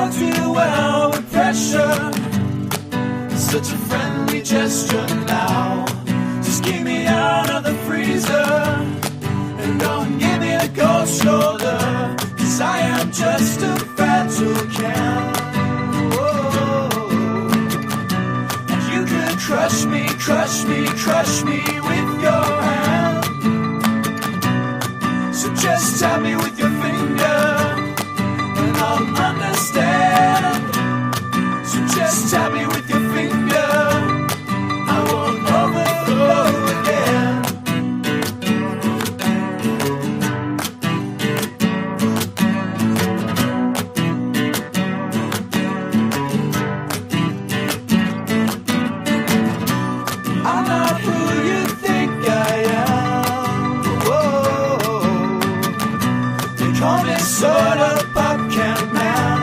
don't do well with pressure. Such a friendly gesture now. Just keep me out of the freezer and don't give me the cold shoulder, 'cause I am just a fragile can. And you could crush me, crush me, crush me with your hand. So just tap me with your finger and I'll understand. So just tap me with your finger, I won't overflow again. I'm not who you think I am. Whoa. They call me sort of pop can man.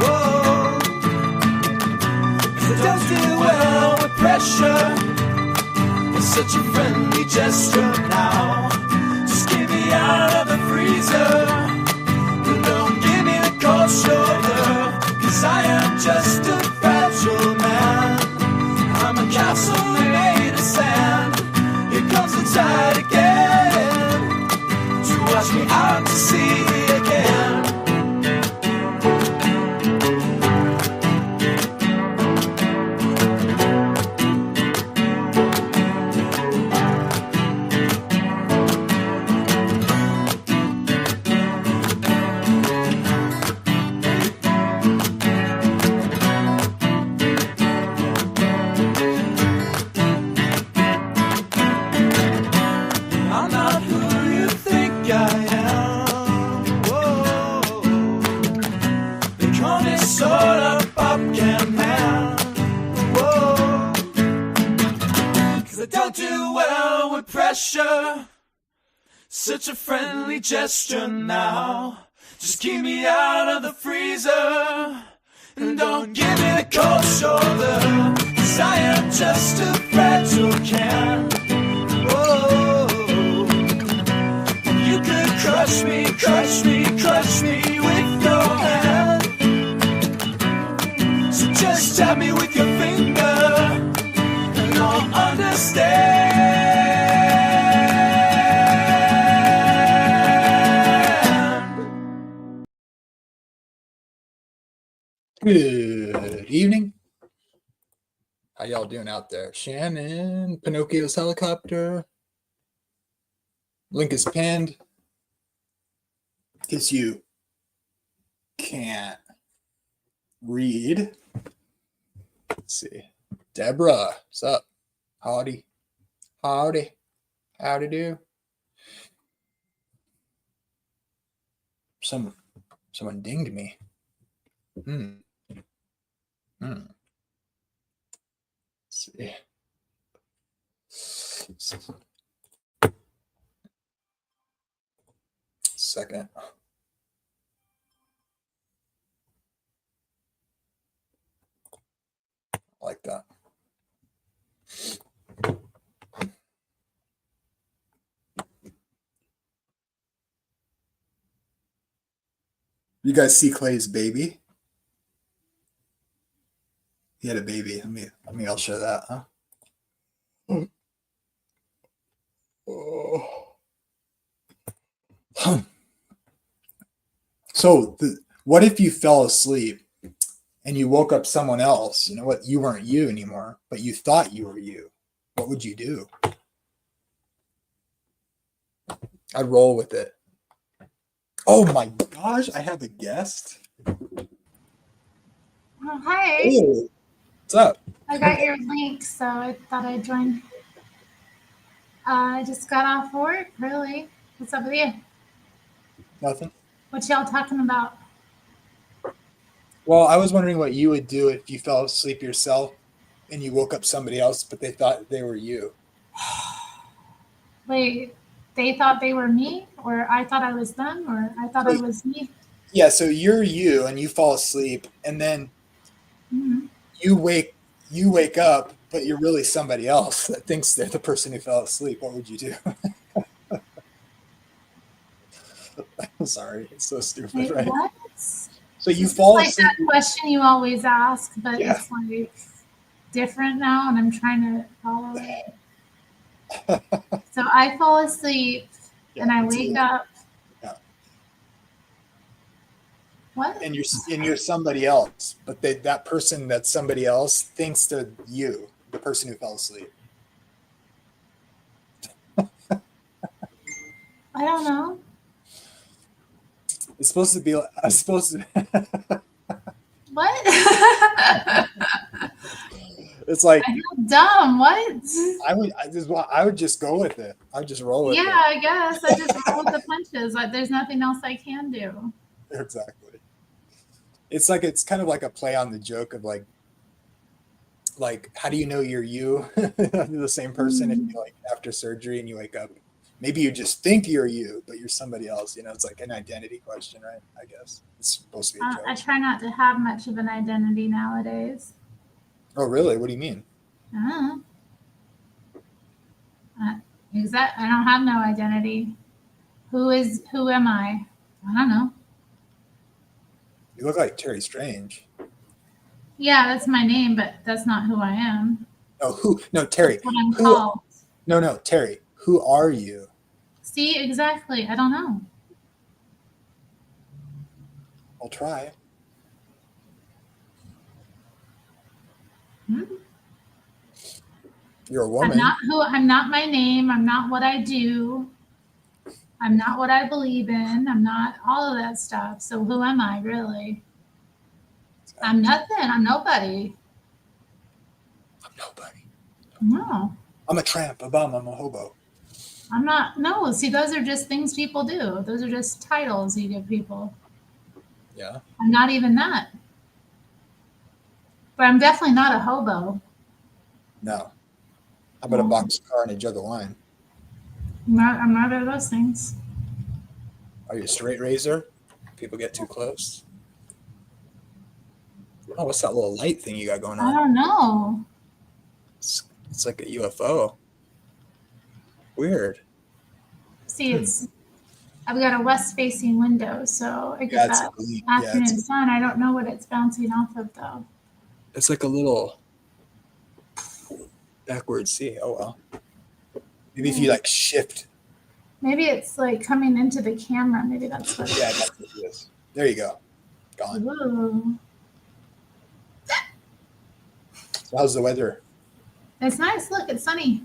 Whoa. 'Cause I don't do well with pressure. It's such a friendly gesture now. Just get me out of the freezer and don't give me the cold shoulder, 'cause I am just a fragile man. I'm a castle made of sand. Here comes the tide again to wash me out to sea again. I'm not who you think I am. Whoa. They call me sort of pop can man. Whoa. 'Cause I don't do well with pressure. Such a friendly gesture now. Just keep me out of the freezer and don't give me the cold shoulder, 'cause I am just a fragile can. Whoa. You could crush me, crush me, crush me with your hand. So just tap me with your finger and I'll understand. Good evening. How y'all doing out there? Shannon, Pinocchio's helicopter. Link is pinned. Because you can't read. Let's see. Deborah, what's up? Howdy. Howdy. Howdy do. Someone dinged me. Let's see. Second. I like that. You guys see Clay's baby? He had a baby. I'll show that, huh? Oh. So what if you fell asleep and you woke up someone else? You know what? You weren't you anymore, but you thought you were you. What would you do? I'd roll with it. Oh my gosh, I have a guest. Oh, hi. Hey, what's up? I got your link, so I thought I'd join. I just got off work, really. What's up with you? Nothing. What y'all talking about? Well, I was wondering what you would do if you fell asleep yourself and you woke up somebody else, but they thought they were you. Wait, they thought they were me? Or I thought I was them? Or I thought I was me? Yeah, so you're you and you fall asleep and then you wake up, but you're really somebody else that thinks they're the person who fell asleep. What would you do? I'm sorry, it's so stupid, Wait, right? what? So you It's fall like asleep. that question you always ask, but Yeah. it's like different now, and I'm trying to follow it. So I fall asleep, and I it's wake you. up. Yeah. What? And you're somebody else, but that person that's somebody else thinks they're you, the person who fell asleep. I don't know. It's supposed to be. I'm supposed to. What? It's like I feel dumb. What? I would just go with it. I would just roll with Yeah, it. I guess I just roll with the punches. Like, there's nothing else I can do. Exactly. It's kind of like a play on the joke of like how do you know you're you? The same person if you like after surgery and you wake up. Maybe you just think you're you, but you're somebody else. It's like an identity question, right? I guess it's supposed to be a joke. I try not to have much of an identity nowadays. Oh, really? What do you mean? I I don't have no identity. Who am I? I don't know. You look like Terry Strange. Yeah, that's my name, but that's not who I am. Oh, no, Terry. That's what I'm Who? called. No, Terry. Who are you? See, exactly. I don't know. I'll try. Hmm? You're a woman. I'm not my name. I'm not what I do. I'm not what I believe in. I'm not all of that stuff. So who am I really? I'm nothing. I'm nobody. I'm nobody. No. I'm a tramp, a bum, I'm a hobo. I'm not. No. See, those are just things people do. Those are just titles you give people. Yeah. I'm not even that. But I'm definitely not a hobo. No. How about a boxcar and a jug of wine? I'm neither of those things. Are you a straight razor? People get too close. Oh, what's that little light thing you got going I on? don't know. It's like a UFO. Weird. See, I've got a west-facing window, so I get It's that a afternoon sun. I don't know what it's bouncing off of, though. it's like a little backward C. Oh well. Maybe if you like shift. Maybe it's like coming into the camera. Maybe that's what it Yeah, is. that's what it is. There you go. Gone. Ooh. So how's the weather? It's nice. Look, it's sunny.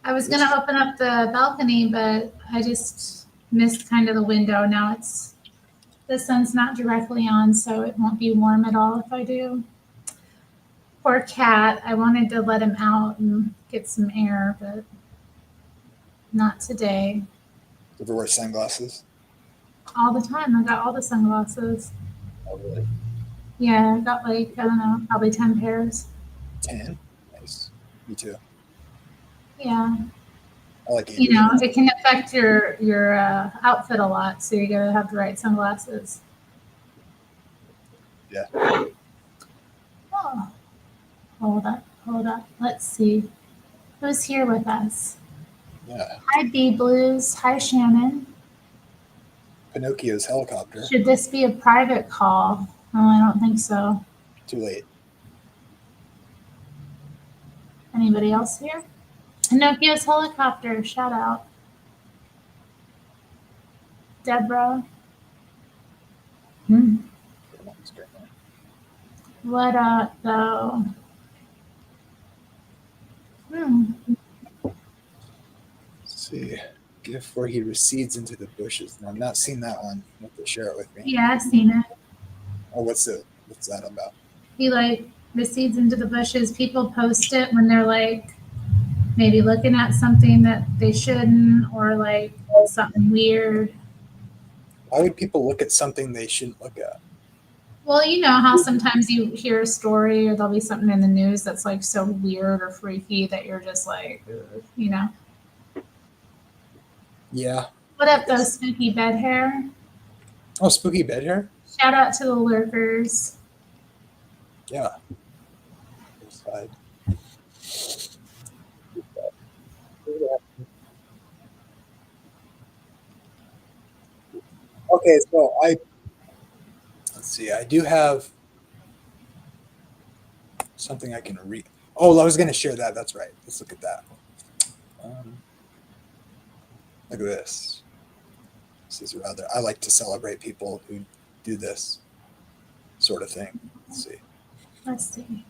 I was going to open up the balcony, but I just missed kind of the window. Now the sun's not directly on, so it won't be warm at all if I do. Poor cat. I wanted to let him out and get some air, but not today. Do you ever wear sunglasses? All the time. I got all the sunglasses. Oh really? Yeah, I got like, I don't know, probably 10 pairs. 10? Nice. Me too. Yeah. I like 8. You know, it can affect your outfit a lot, so you gotta have the right sunglasses. Yeah. Oh, hold up. Let's see. Who's here with us? Yeah. Hi, B Blues. Hi, Shannon. Pinocchio's helicopter. Should this be a private call? Oh, I don't think so. Too late. Anybody else here? Pinocchio's helicopter. Shout out. Deborah. What up, though? Let's see. Gift where he recedes into the bushes. Now, I've not seen that one. You have to share it with me. Yeah, I've seen it. Oh, what's that about? He like recedes into the bushes. People post it when they're like maybe looking at something that they shouldn't, or like something weird. Why would people look at something they shouldn't look at? Well, you know how sometimes you hear a story or there'll be something in the news that's like so weird or freaky that you're just like, ugh, you know. Yeah. What up, though, spooky bed hair? Oh, spooky bed hair? Shout out to the lurkers. Yeah. Side. Okay, so see, I do have something I can read. Oh, I was going to share that. That's right. Let's look at that. Look at this. This is rather, I like to celebrate people who do this sort of thing. Let's see. Let's see.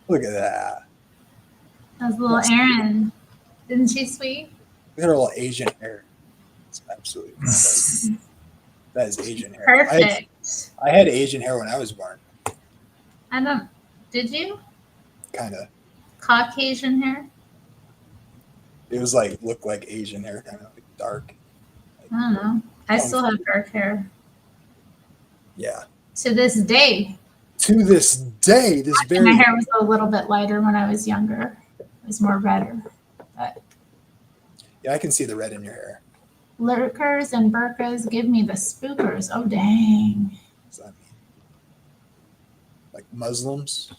Look at that. That's little Erin. Isn't she sweet? Look at her little Asian hair. It's absolutely fantastic. That is Asian hair. Perfect. I had Asian hair when I was born. I don't. Did you? Kind of. Caucasian hair? It was like, looked like Asian hair, kind of like dark. I don't know. I still have dark hair. Yeah. To this day. To this day, this very. My hair was a little bit lighter when I was younger. It was more redder. But yeah, I can see the red in your hair. lurkers and burkas give me the spookers. Oh, dang. What does that mean? Like Muslims?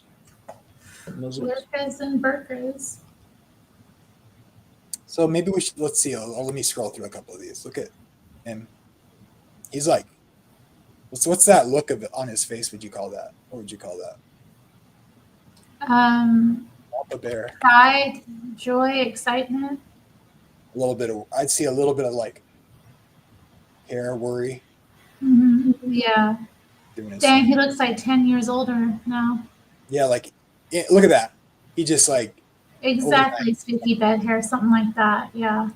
Lurkers and burkas. So maybe we should, let's see. Let me scroll through a couple of these. Look at him. He's like, what's that look of it on his face? Would you call that? What would you call that? A bear. Pride, joy, excitement. A little bit of, I'd see a little bit of like hair worry. Mm-hmm. Yeah. Doing his Dang, thing. he looks like 10 years older now. Yeah, like, look at that. He just like. Exactly, spooky bed hair, something like that. Yeah.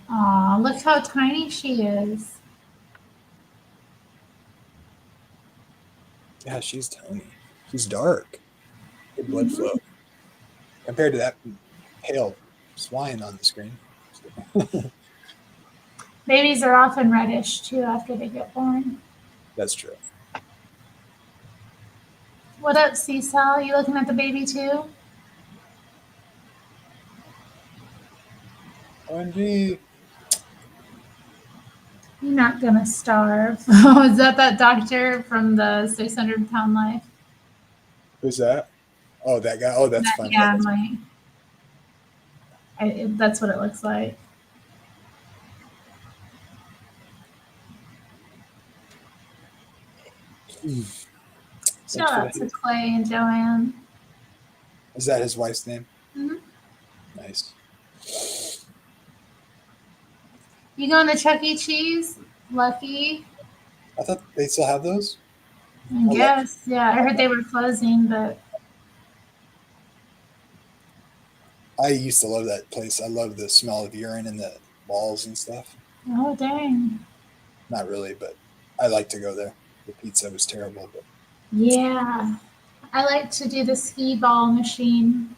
Aw, look how tiny she is. Yeah, she's tiny. She's dark. Good blood flow. Compared to that pale swine on the screen. Babies are often reddish too after they get born. That's true. What up, Seesaw? You looking at the baby too? OMG. You're not gonna starve. Oh, is that doctor from the 600-pound life? Who's that? Oh, that guy. Oh, that's fun. Yeah, that's what it looks like. Shout out to Clay and Joanne. Is that his wife's name? Mm-hmm. Nice. You going to Chuck E. Cheese? Lucky? I thought they still have those. I guess. Yeah, I heard they were closing, but I used to love that place. I love the smell of urine and the balls and stuff. oh dang. Not really, but I like to go there. The pizza was terrible, but Yeah. I like to do the skee ball machine.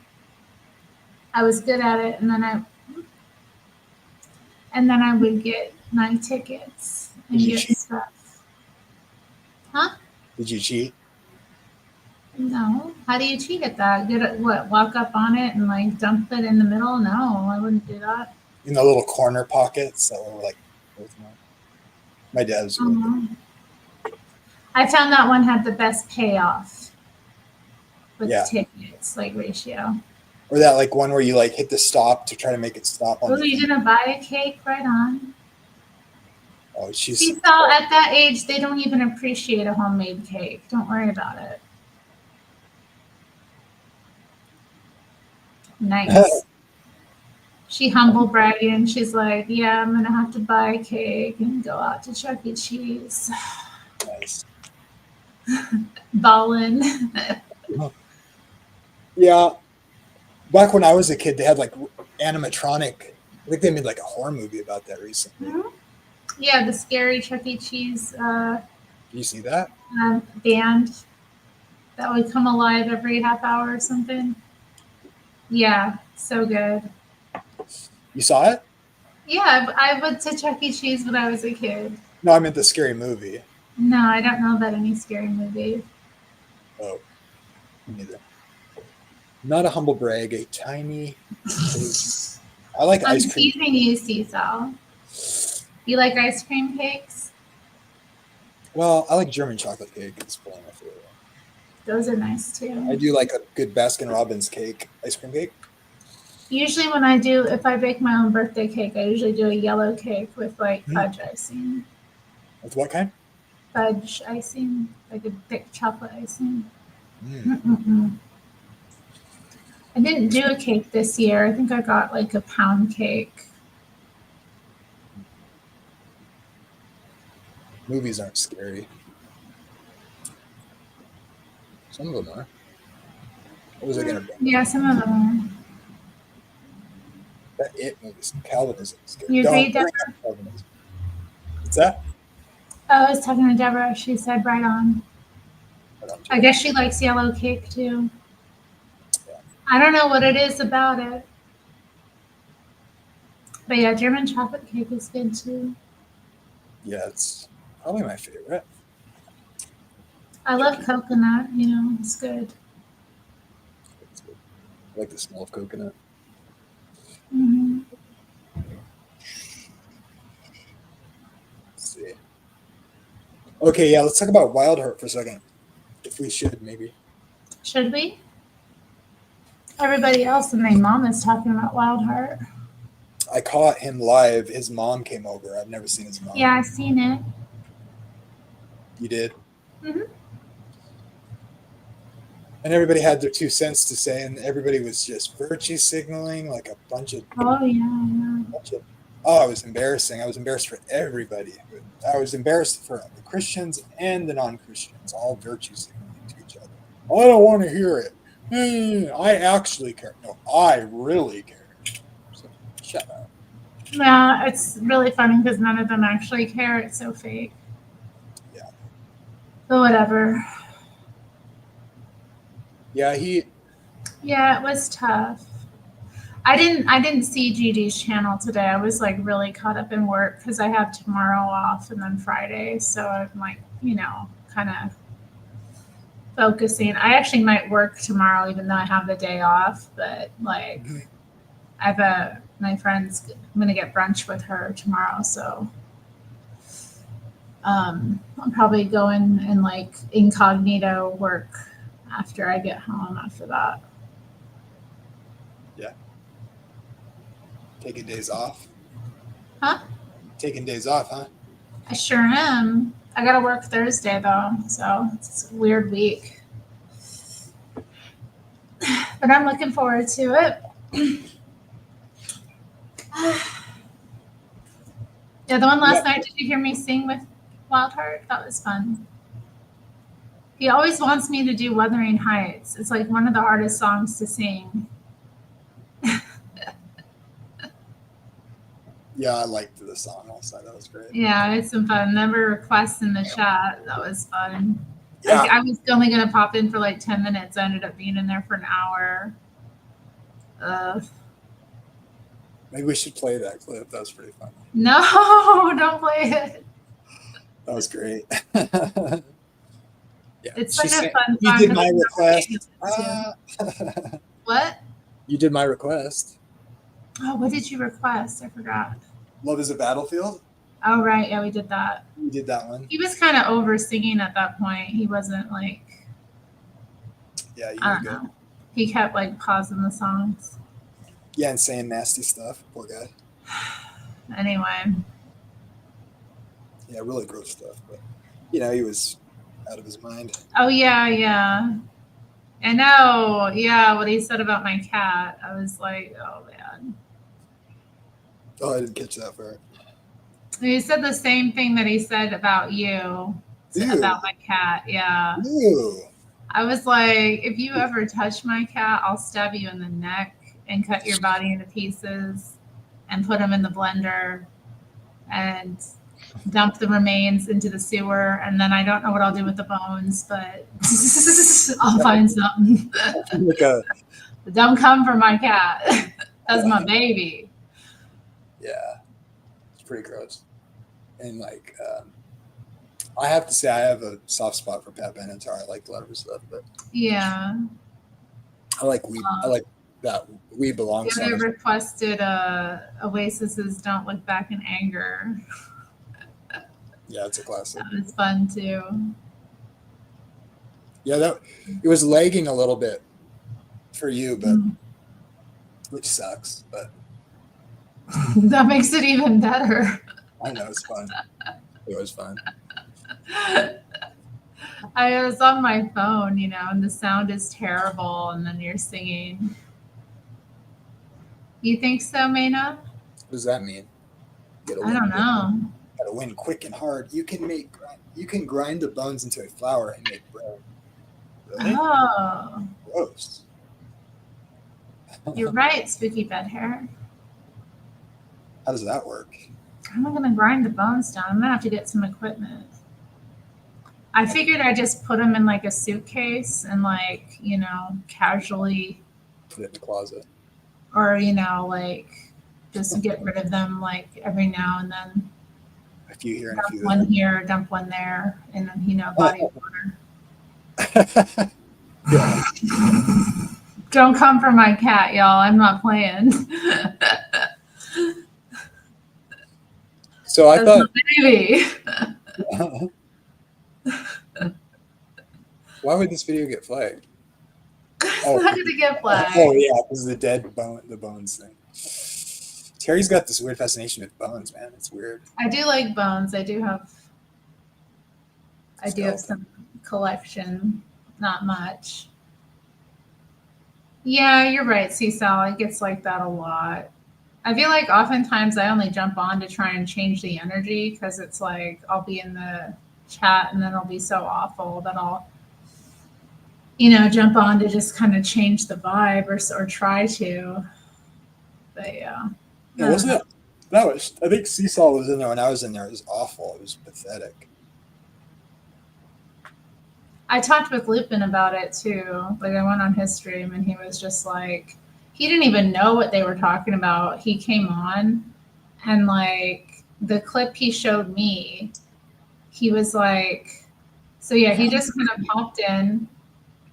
I was good at it, and then I would get my tickets and Did you get cheat? stuff. Huh? Did you cheat? No. How do you cheat at that? Walk up on it and like dump it in the middle? No, I wouldn't do that. In the little corner pockets that were like both mine. My dad was good. I found that one had the best payoff with Yeah. tickets, like ratio. Or that like one where you like hit the stop to try to make it stop on Oh, the you thing. gonna buy a cake? Right on. Oh, she's See, so at that age, they don't even appreciate a homemade cake. Don't worry about it. Nice. She humble bragging. She's like, yeah, I'm gonna have to buy a cake and go out to Chuck E. Cheese. nice. Ballin'. Yeah. Back when I was a kid, they had like animatronic. I think they made like a horror movie about that recently. Yeah, the scary Chuck E. Cheese Do you see that? band that would come alive every half hour or something. Yeah, so good. You saw it? Yeah, I went to Chuck E. Cheese when I was a kid. No, I meant the scary movie. No, I don't know about any scary movie. Oh, me neither. Not a humble brag, a tiny. I like I'm ice cream. teasing you, Seesaw. You like ice cream cakes? Well, I like German chocolate cake. It's probably my favorite one. Those are nice too. I do like a good Baskin Robbins cake, ice cream cake. Usually when if I bake my own birthday cake, I usually do a yellow cake with like fudge icing. With what kind? Fudge icing, like a thick chocolate icing. Mm. I didn't do a cake this year. I think I got like a pound cake. Movies aren't scary. Some of them are. What was I gonna bring? Yeah, some of them are. That It movies. Calvinism is good. You Don't agree, bring Deborah? up Calvinism. What's that? Oh, I was talking to Deborah. She said right on. But I guess she likes yellow cake too. Yeah. I don't know what it is about it. But yeah, German chocolate cake is good too. Yeah, it's probably my favorite. I love coconut, it's good. It's good. I like the smell of coconut. Mm-hmm. Let's see. Okay, yeah, let's talk about Wild Heart for a second. If we should, maybe. Should we? Everybody else and their mom is talking about Wild Heart. I caught him live. His mom came over. I've never seen his mom. Yeah, I've seen it. You did? Mm-hmm. And everybody had their 2 cents to say, and everybody was just virtue signaling like a bunch of. Oh, yeah. Oh, it was embarrassing. I was embarrassed for everybody. I was embarrassed for the Christians and the non-Christians, all virtue signaling to each other. I don't want to hear it. I actually care. No, I really care. So, shut up. Yeah, it's really funny because none of them actually care. It's so fake. Yeah. But whatever. Yeah, Yeah, it was tough. I didn't see Gigi's channel today. I was like really caught up in work because I have tomorrow off and then Friday. So I'm like, kind of focusing. I actually might work tomorrow even though I have the day off. But like, I have my friend's. I'm gonna get brunch with her tomorrow. So I'm probably going and like incognito work after I get home after that. Yeah. Taking days off. Huh? Taking days off, huh? I sure am. I gotta work Thursday though, so it's a weird week. But I'm looking forward to it. Yeah, the one last night, did you hear me sing with Wild Heart? That was fun. He always wants me to do Wuthering Heights. It's like one of the hardest songs to sing. Yeah, I liked the song last night. That was great. Yeah, I had some fun. Number requests in the chat. That was fun. Yeah. I was only going to pop in for like 10 minutes. I ended up being in there for an hour. Maybe we should play that clip. That was pretty fun. No, don't play it. That was great. Yeah. It's such a fun song. You did my request. What? You did my request. Oh, what did you request? I forgot. Love is a Battlefield. Oh, right. Yeah, we did that. You did that one. He was kind of over singing at that point. He wasn't like. Yeah, you I were don't good. know. He kept like pausing the songs. Yeah, and saying nasty stuff. Poor guy. Anyway. Yeah, really gross stuff. But, he was out of his mind. Oh, yeah. I know. Yeah, what he said about my cat. I was like, oh, man. Oh, I didn't catch that part. He said the same thing that he said about you. About my cat. Yeah. Ew. I was like, if you ever touch my cat, I'll stab you in the neck and cut your body into pieces and put them in the blender and dump the remains into the sewer. And then I don't know what I'll do with the bones, but I'll find something. Don't come for my cat. That's my baby. Yeah. It's pretty gross. And like, I have to say, I have a soft spot for Pat Benatar. I like a lot of his stuff, but yeah, I like We. I like that We Belong song. I requested Oasis's "Don't Look Back in Anger." Yeah, it's a classic. That was fun too. Yeah, that it was lagging a little bit for you, but which sucks. But That makes it even better. I know it's fun. It was fun. I was on my phone, and the sound is terrible, and then you're singing. You think so, Maina? What does that mean? I don't know. Gotta win quick and hard. You can grind the bones into a flour and make bread. Really? Oh, Gross. you're right, spooky bed hair. How does that work? How am I going to grind the bones down? I'm going to have to get some equipment. I figured I'd just put them in like a suitcase and casually Put it in the closet. or, just get rid of them like every now and then. A few here and a few Dump one there. here, dump one there, and then, body of water. Yeah. Don't come for my cat, y'all. I'm not playing. So I thought, Maybe. why would this video get flagged? Oh, how did it get flagged? Oh yeah, this is the bones thing. Terry's got this weird fascination with bones, man. It's weird. I do like bones. I do have some collection, not much. Yeah, you're right, Seesaw. It gets like that a lot. I feel like oftentimes I only jump on to try and change the energy because it's like I'll be in the chat and then it'll be so awful that I'll, jump on to just kind of change the vibe or try to. But yeah. Yeah, wasn't it? I think Seesaw was in there when I was in there. It was awful. It was pathetic. I talked with Lupin about it too. Like I went on his stream and he was just like, he didn't even know what they were talking about. He came on and like the clip he showed me, he was like, so yeah, he just kind of popped in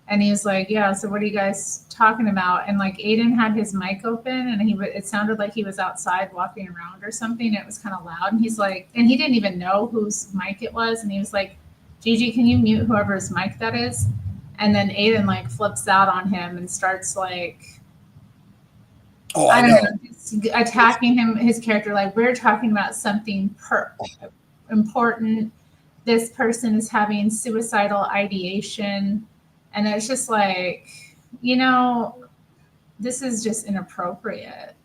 and he was like, yeah, so what are you guys talking about? And like Aiden had his mic open and it sounded like he was outside walking around or something. It was kind of loud. And he's like, and he didn't even know whose mic it was. And he was like, Gigi, can you mute whoever's mic that is? And then Aiden like flips out on him and starts like, I don't know, attacking his character. Like we're talking about something important. This person is having suicidal ideation. And it's just like, this is just inappropriate.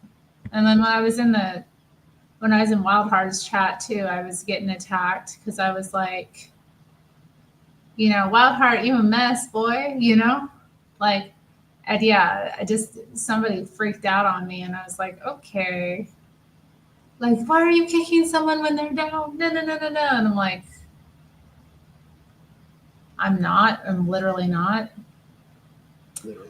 And then when I was in Wild Heart's chat too, I was getting attacked because I was like, Wild Heart, you a mess, boy, like, and yeah, somebody freaked out on me and I was like, okay, like, why are you kicking someone when they're down? No. And I'm like, I'm literally not. Literally.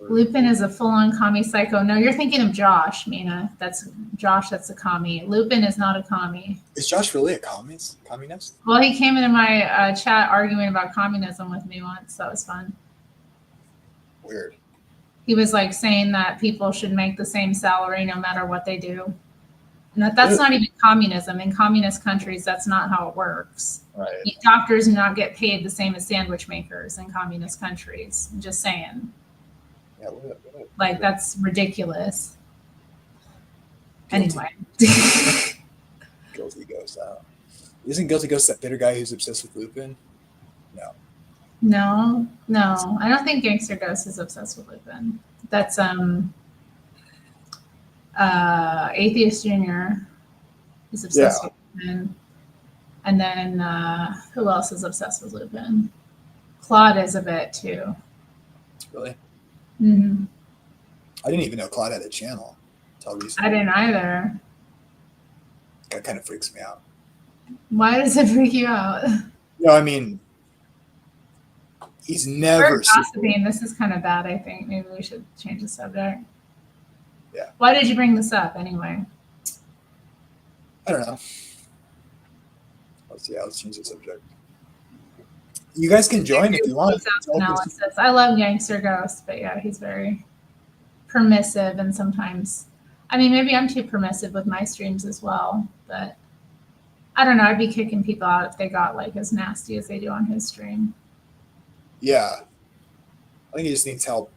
Lupin is a full-on commie psycho. No, you're thinking of Josh, Mina. That's Josh, that's a commie. Lupin is not a commie. Is Josh really a communist? Well, he came into my chat arguing about communism with me once. That was fun. Weird. He was like saying that people should make the same salary no matter what they do. And that's not even communism. In communist countries, that's not how it works. Right. Doctors do not get paid the same as sandwich makers in communist countries. I'm just saying. Yeah, like, that's ridiculous. Guilty. Anyway. Guilty Ghost. Isn't Guilty Ghost that bitter guy who's obsessed with Lupin? No. I don't think Gangster Ghost is obsessed with Lupin. That's Atheist Junior is obsessed with Lupin. And then who else is obsessed with Lupin? Claude is a bit too. Really? Mm-hmm. I didn't even know Claude had a channel until recently. I didn't either. That kind of freaks me out. Why does it freak you out? No, I mean, he's never. We're gossiping. This is kind of bad, I think. Maybe we should change the subject. Yeah. Why did you bring this up anyway? I don't know. Let's change the subject. You guys can join if you want. Analysis. I love Gangster Ghost, but yeah, he's very permissive and sometimes, I mean, maybe I'm too permissive with my streams as well, but I don't know. I'd be kicking people out if they got like as nasty as they do on his stream. Yeah, I think he just needs help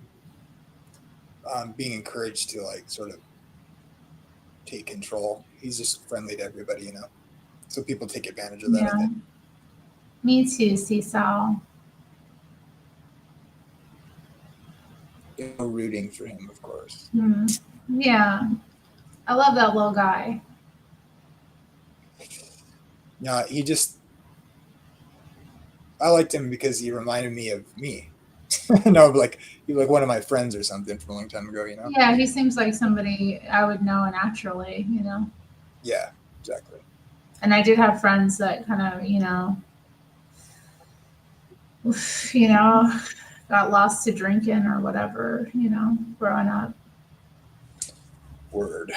being encouraged to like sort of take control. He's just friendly to everybody, you know. So people take advantage of that, I Yeah. think. Me too, Seesaw. No rooting for him, of course. Yeah. I love that little guy. No, he just I liked him because he reminded me of me. No, like he was like one of my friends or something from a long time ago, you know? Yeah, he seems like somebody I would know naturally, you know. Yeah, exactly. And I did have friends that kind of, you know, got lost to drinking or whatever, you know, growing up. Word.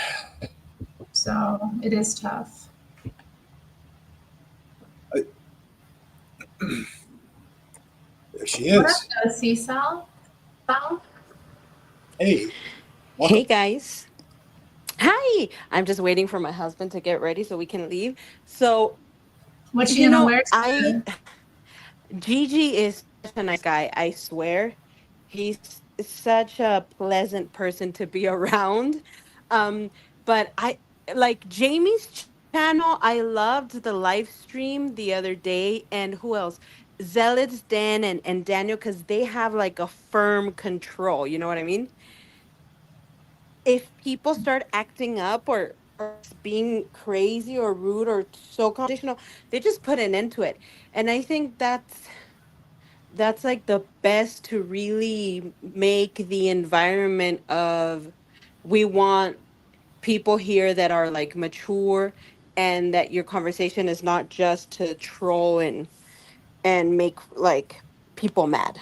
So it is tough. There she What is. up, Seesaw? Hey, welcome. Hey guys. Hi. I'm just waiting for my husband to get ready so we can leave. So, What you gonna wear I today? Gigi is such a nice guy, I swear. He's such a pleasant person to be around. Um, but I like Jamie's channel. I loved the live stream the other day, and who else? Zealots Dan and Daniel, because they have like a firm control, you know what I mean? If people start acting up or being crazy or rude or so confrontational, they just put an end to it. And I think that's like the best to really make the environment of we want people here that are like mature and that your conversation is not just to troll and make like people mad.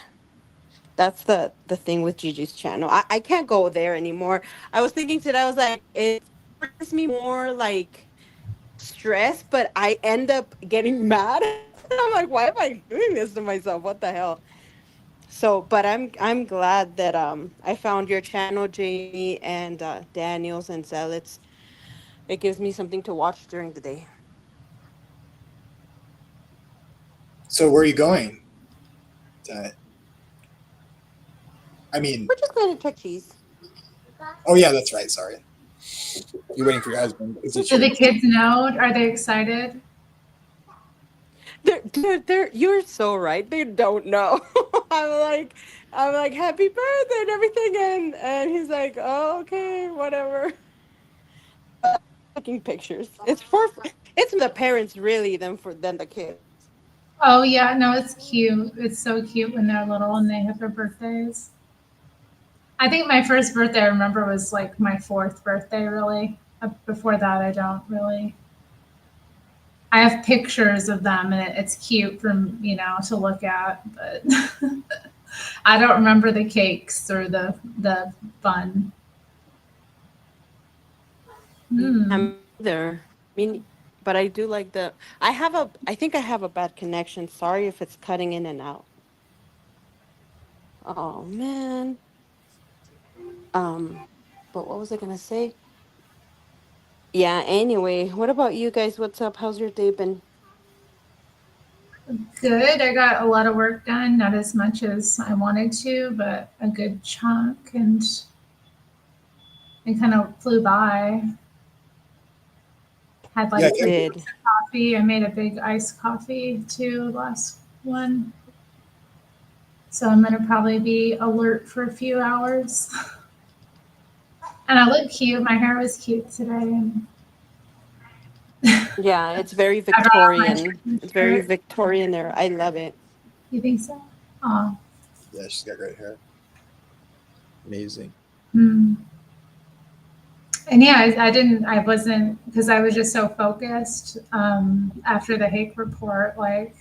That's the thing with Gigi's channel. I can't go there anymore. I was thinking today, I was like, it brings me more like stress, but I end up getting mad. I'm like, why am I doing this to myself? What the hell? So, but I'm glad that I found your channel, Jamie, and Daniels and Zealots. It gives me something to watch during the day. So where are you going tonight? I mean, We're just going to check cheese. oh yeah, that's right. Sorry. You're waiting for your husband. Is it Do your the kids know? Are they excited? You're so right. They don't know. I'm like, I'm like, happy birthday and everything, and he's like, oh, okay, whatever. Taking pictures. It's the parents really than the kids. Oh yeah, no, it's cute. It's so cute when they're little and they have their birthdays. I think my first birthday I remember was like my fourth birthday, really. Before that, I don't really. I have pictures of them, and it's cute from to look at, but I don't remember the cakes or the fun. Mm. I'm either. I mean, but I do like the. I think I have a bad connection. Sorry if it's cutting in and out. Oh man. Um, but what was I gonna say? Yeah. Anyway, what about you guys? What's up? How's your day been? Good. I got a lot of work done, not as much as I wanted to, but a good chunk, and it kind of flew by. Had yeah, like three Did. cups of coffee. I made a big iced coffee too, last one. So I'm gonna probably be alert for a few hours. And I look cute. My hair was cute today, and Yeah, it's very I brought out my Victorian. turkey It's very shirt. Victorian there. I love it. You think so? Oh. yeah, she's got great hair. Amazing. Hmm. And yeah, I wasn't, because I was just so focused after the Hake report. Like,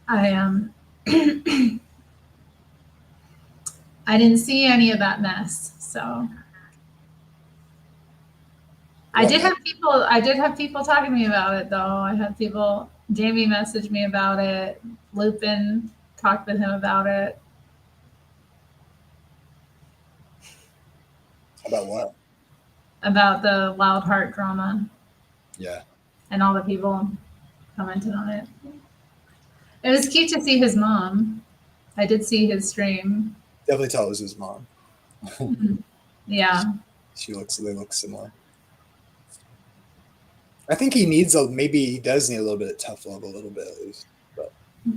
I I didn't see any of that mess. So I What, did man? have people talking to me about it though. I had people, Jamie messaged me about it, Lupin talked with him about it. About what? About the Wild Heart drama Yeah. and all the people commented on it. It was cute to see his mom. I did see his stream. Definitely tell it was his mom. Yeah. They look similar. I think maybe he does need a little bit of tough love, a little bit at least. But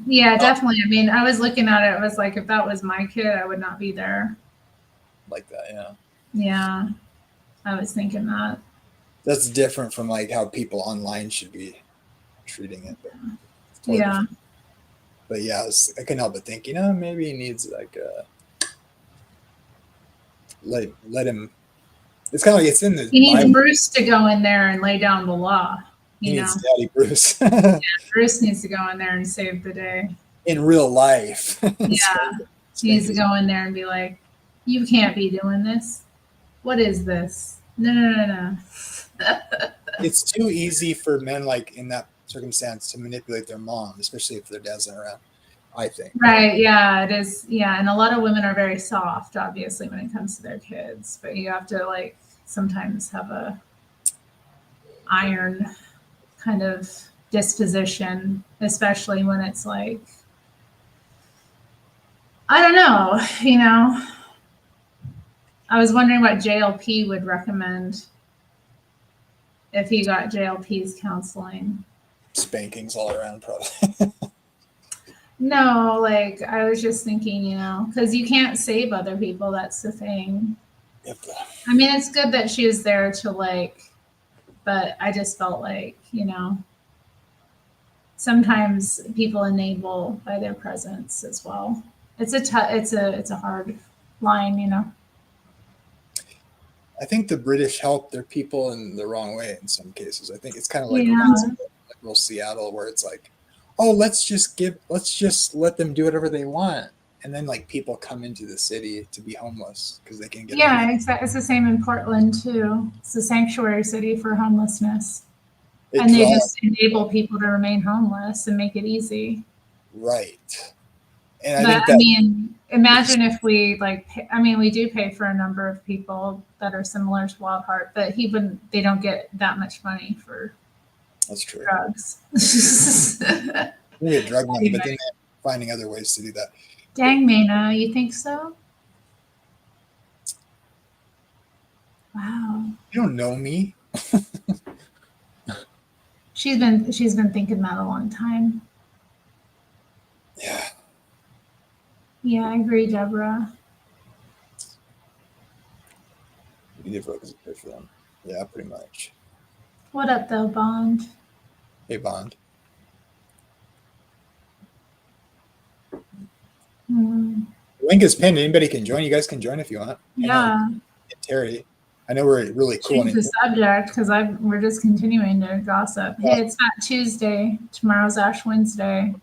Yeah, definitely. I mean, I was looking at it. I was like, if that was my kid, I would not be there. like that, yeah. Yeah, I was thinking that. That's different from like how people online should be treating it. But it's totally Yeah. different. But yeah, I couldn't help but think, maybe he needs like let him. It's kind of like it's in the He needs Bible. Bruce to go in there and lay down the law. He You needs know, Daddy Bruce Bruce needs to go in there and save the day. in real life. Yeah, he needs to go in there and be like, "You can't be doing this. What is this? No." It's too easy for men like in that circumstance to manipulate their mom, especially if their dad's not around. I think. Right. Yeah, it is. Yeah. And a lot of women are very soft, obviously, when it comes to their kids, but you have to like sometimes have a iron kind of disposition, especially when it's like, I don't know, I was wondering what JLP would recommend if he got JLP's counseling. Spankings all around, probably. No, like I was just thinking, because you can't save other people. That's the thing. I mean, it's good that she was there to but I just felt like, sometimes people enable by their presence as well. It's a hard line. I think the British help their people in the wrong way in some cases. I think it's kind of like Yeah. reminds me of liberal Seattle, where it's like, oh, let's just let them do whatever they want, and then like people come into the city to be homeless because they can get. Yeah, exactly. It's the same in Portland too. It's a sanctuary city for homelessness, and they just enable people to remain homeless and make it easy. Right. And I mean, imagine if we we do pay for a number of people that are similar to Wildheart, but they don't get that much money for that's true. Drugs. We get drug money, but then they're finding other ways to do that. Dang, Maina, you think so? Wow. You don't know me. She's been thinking that a long time. Yeah. Yeah, I agree, Deborah. You did focus good for them. Yeah, pretty much. What up, though, Bond? Hey, Bond. Link is pinned. Anybody can join. You guys can join if you want. Yeah. Terry. I know we're really cool. Change the subject because we're just continuing to gossip. Hey, it's not Tuesday. Tomorrow's Ash Wednesday.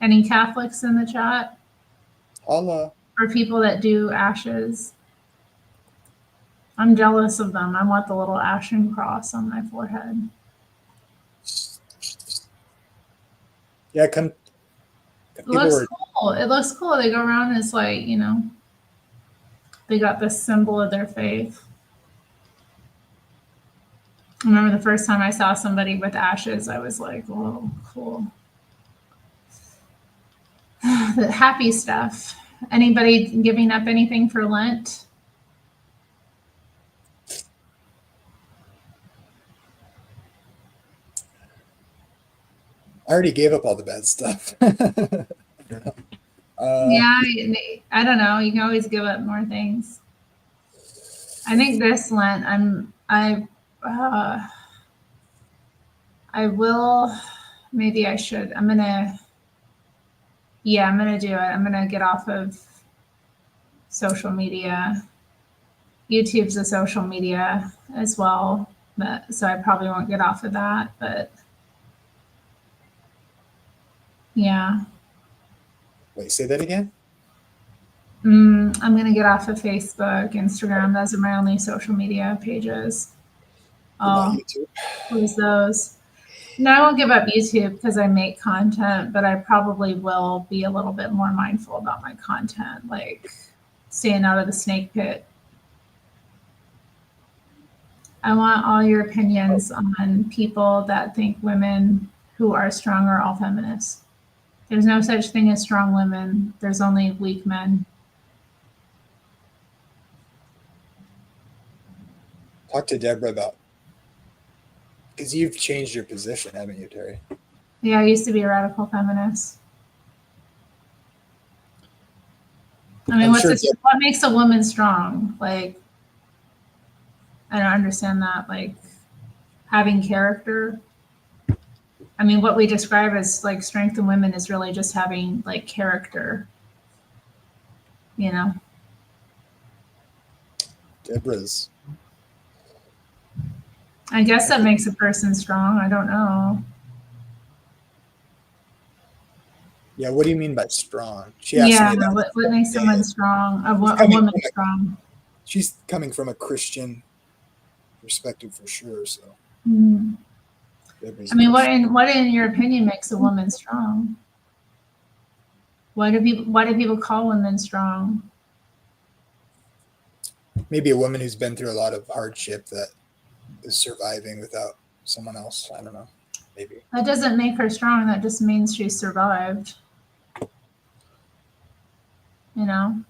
Any Catholics in the chat? Holla. Or people that do ashes? I'm jealous of them. I want the little ashen cross on my forehead. Yeah, come. It looks cool. It looks cool. They go around and it's like, they got this symbol of their faith. I remember the first time I saw somebody with ashes, I was like, whoa, cool. The happy stuff. Anybody giving up anything for Lent? I already gave up all the bad stuff. Yeah, I don't know. You can always give up more things. I think this Lent, I will. Maybe I should. I'm gonna do it. I'm gonna get off of social media. YouTube's a social media as well, so I probably won't get off of that. But yeah. Wait, say that again? I'm going to get off of Facebook, Instagram. Those are my only social media pages. Not YouTube. Close those. No, I won't give up YouTube because I make content, but I probably will be a little bit more mindful about my content, like staying out of the snake pit. I want all your opinions on people that think women who are strong are all feminists. There's no such thing as strong women. There's only weak men. Talk to Deborah about, because you've changed your position, haven't you, Terry? Yeah, I used to be a radical feminist. I mean, I'm sure what makes a woman strong? Like, I don't understand that. Like, having character. I mean, what we describe as like strength in women is really just having like character. You know. Deborah's. I guess that makes a person strong. I don't know. Yeah, what do you mean by strong? She asked Yeah, me that. what makes someone strong? A woman strong. She's coming from a Christian perspective for sure. So, Mm. I mean, what in your opinion makes a woman strong? Why do people call women strong? Maybe a woman who's been through a lot of hardship that is surviving without someone else. I don't know. Maybe That doesn't make her strong. That just means she survived. You know,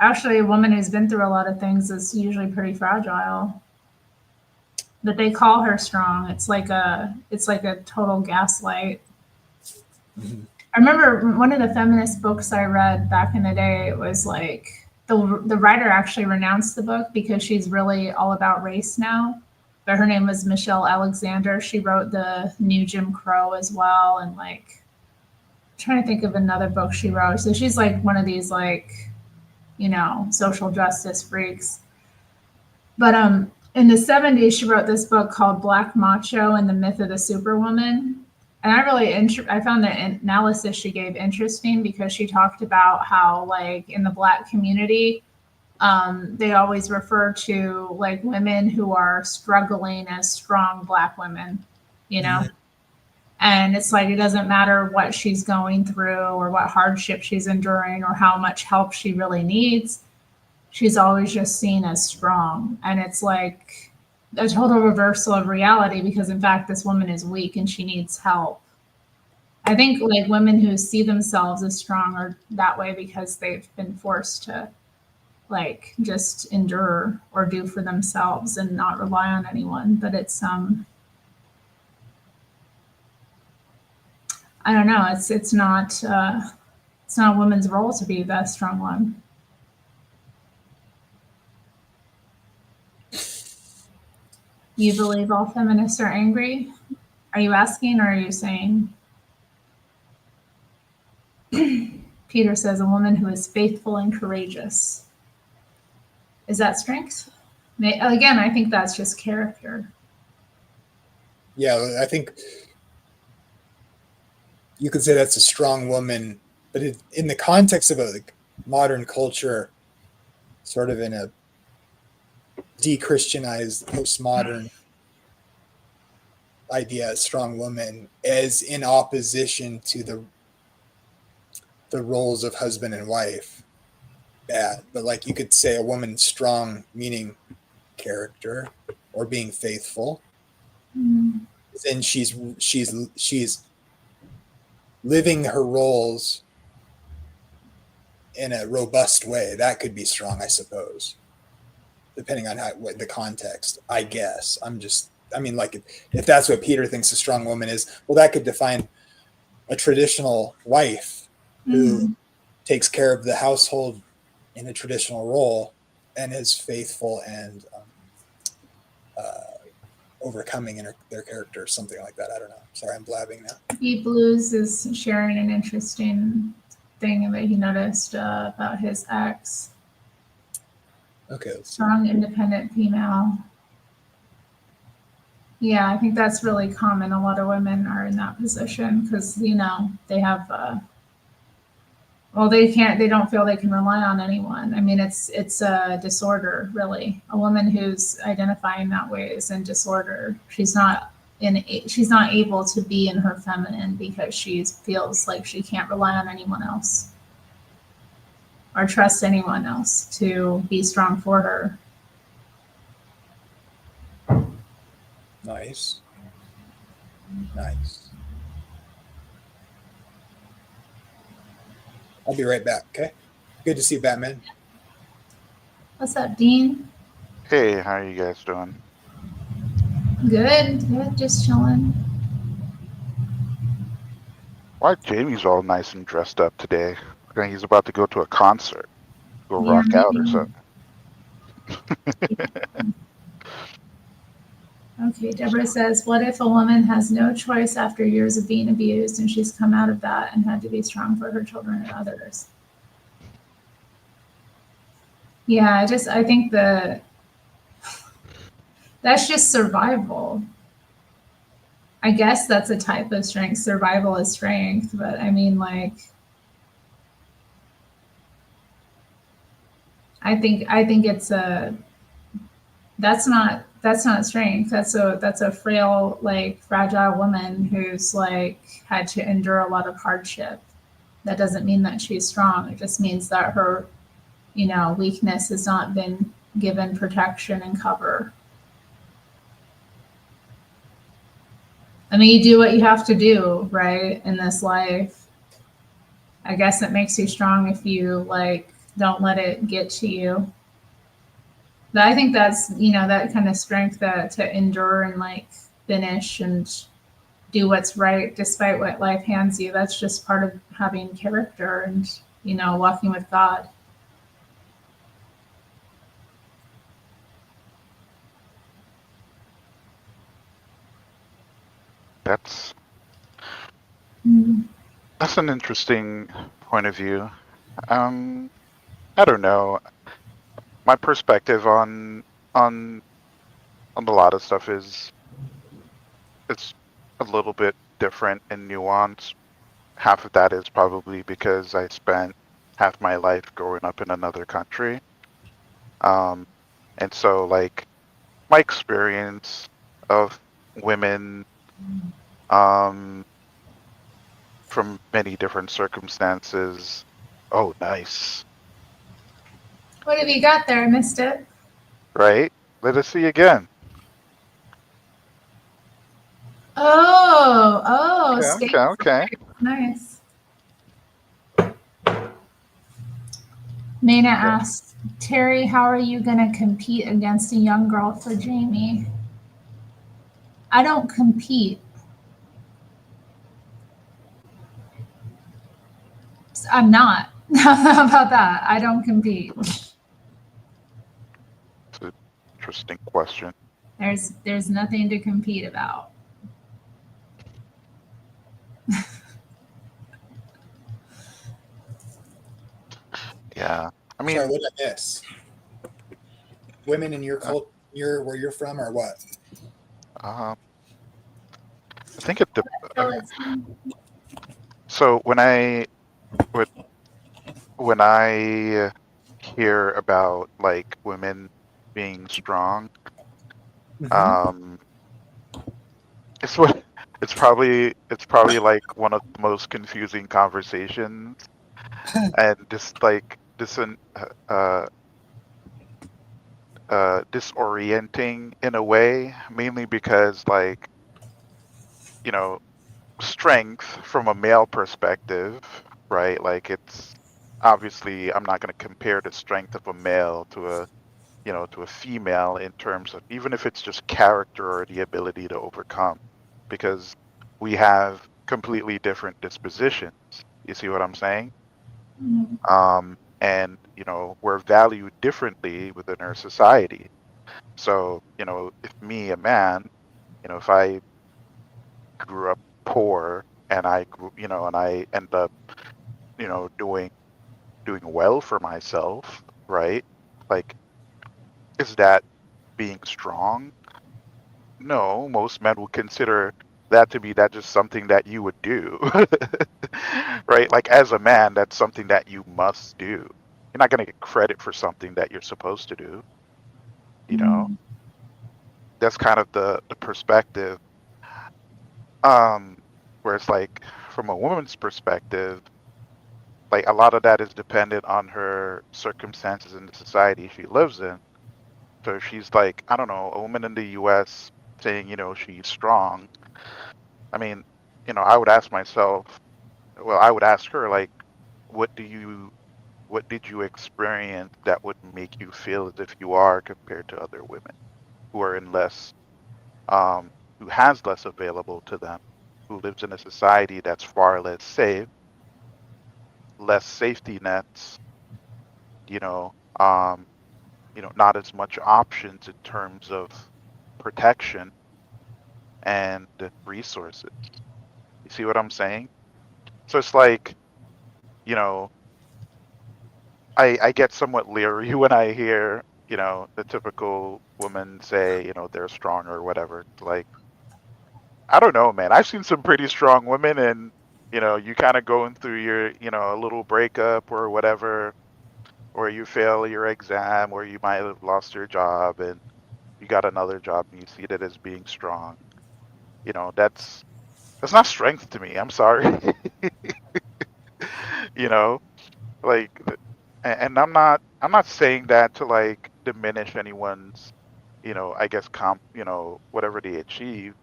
actually, a woman who's been through a lot of things is usually pretty fragile. But they call her strong. It's like a total gaslight. Mm-hmm. I remember one of the feminist books I read back in the day. It was like the writer actually renounced the book because she's really all about race now. But her name was Michelle Alexander. She wrote the New Jim Crow as well, and like I'm trying to think of another book she wrote. So she's like one of these like, you know, social justice freaks. But in the 70s, she wrote this book called Black Macho and the Myth of the Superwoman. And I found the analysis she gave interesting because she talked about how, like, in the Black community, they always refer to like women who are struggling as strong Black women, you know? Mm-hmm. And it's like, it doesn't matter what she's going through or what hardship she's enduring or how much help she really needs. She's always just seen as strong. And it's like a total reversal of reality because, in fact, this woman is weak and she needs help. I think like women who see themselves as strong are that way because they've been forced to like just endure or do for themselves and not rely on anyone. But it's I don't know. It's not a woman's role to be the strong one. You believe all feminists are angry? Are you asking or are you saying? Peter says a woman who is faithful and courageous. Is that strength? Again, I think that's just character. Yeah, I think you could say that's a strong woman, but in the context of a like, modern culture, sort of in a de-Christianized, postmodern idea, a strong woman is in opposition to the roles of husband and wife. Bad, but like you could say a woman strong, meaning character or being faithful. Mm. Then she's living her roles in a robust way. That could be strong, I suppose, depending on what the context. I guess like if that's what Peter thinks a strong woman is, well, that could define a traditional wife who takes care of the household in a traditional role and is faithful and overcoming in their character, something like that. I don't know. Sorry, I'm blabbing now. Deep Blues is sharing an interesting thing that he noticed about his ex. Okay. Strong, independent female. Yeah, I think that's really common. A lot of women are in that position because, you know, they have, they don't feel they can rely on anyone. I mean, it's a disorder, really. A woman who's identifying that way is in disorder. She's not able to be in her feminine because she feels like she can't rely on anyone else or trust anyone else to be strong for her. Nice. I'll be right back. Okay. Good to see you, Batman. What's up, Dean? Hey, how are you guys doing? Good, good, just chilling. Why Jamie's all nice and dressed up today? Like he's about to go to a concert, go Yeah, rock out or maybe. something. Okay, Deborah says, what if a woman has no choice after years of being abused and she's come out of that and had to be strong for her children and others? Yeah, I think that's just survival. I guess that's a type of strength. Survival is strength, but I mean, like, I think it's that's not strength. That's a frail, like, fragile woman who's like had to endure a lot of hardship. That doesn't mean that she's strong. It just means that her, weakness has not been given protection and cover. I mean, you do what you have to do, right, in this life. I guess it makes you strong if you like don't let it get to you. But I think that's that kind of strength to endure and like finish and do what's right despite what life hands you. That's just part of having character and walking with God. That's Mm. that's an interesting point of view. Um, I don't know. My perspective on on a lot of stuff is it's a little bit different and nuanced. Half of that is probably because I spent half my life growing up in another country. Um, and so like my experience of women um from many different circumstances. Oh, nice. What have you got there? I missed it. Right? Let us see again. Oh, Okay, steak. okay, okay. Nice. Nana Yeah. asked, Terry, how are you going to compete against a young girl for Jamie? I don't compete. I'm not. How about that? I don't compete. It's an interesting question. There's nothing to compete about. Yeah. I Sorry, mean, what did I miss? Women in your uh, culture, where you're from, or what? I think it. So Okay. it's So when when I hear about like women being strong, Mm-hmm. um, it's what it's probably like one of the most confusing conversations and just like uh disorienting in a way, mainly because like, you know, strength from a male perspective, right? Like it's obviously I'm not going to compare the strength of a male to to a female in terms of even if it's just character or the ability to overcome, because we have completely different dispositions. You see what I'm saying? And we're valued differently within our society. So, if me, a man, if I grew up poor and I end up, doing well for myself, right? Like, is that being strong? No, most men would consider that to be that just something that you would do, right? Like as a man, that's something that you must do. You're not going to get credit for something that you're supposed to do, you know? That's kind of the perspective. Um, where it's like from a woman's perspective, like a lot of that is dependent on her circumstances in the society she lives in. So if she's like, I don't know, a woman in the US saying, she's strong. I mean, I would ask myself, well, I would ask her like, what did you experience that would make you feel as if you are compared to other women who are in less, who has less available to them, who lives in a society that's far less safe, less safety nets, you know, um, not as much options in terms of protection and resources. You see what I'm saying? So it's like, you know, I get somewhat leery when I hear, the typical woman say, they're strong or whatever. It's like, I don't know, man. I've seen some pretty strong women, and, you kind of going through your, a little breakup or whatever, or you fail your exam, or you might have lost your job and you got another job and you see that as being strong. That's not strength to me. I'm sorry. you know, like, and I'm not saying that to like diminish anyone's, I guess whatever they achieve,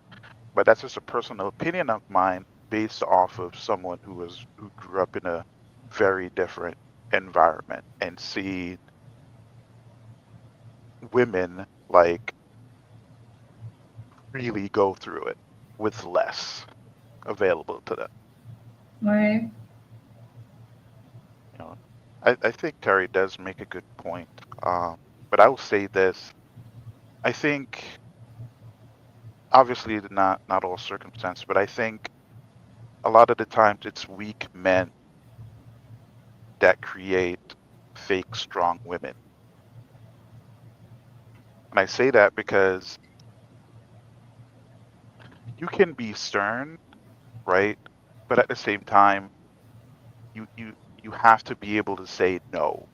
but that's just a personal opinion of mine based off of someone who grew up in a very different environment and see women like really go through it with less available to them. Right. You know, I think Terry does make a good point. But I will say this: I think obviously not all circumstances, but I think a lot of the times it's weak men that create fake strong women. And I say that because you can be stern, right? But at the same time, you have to be able to say no,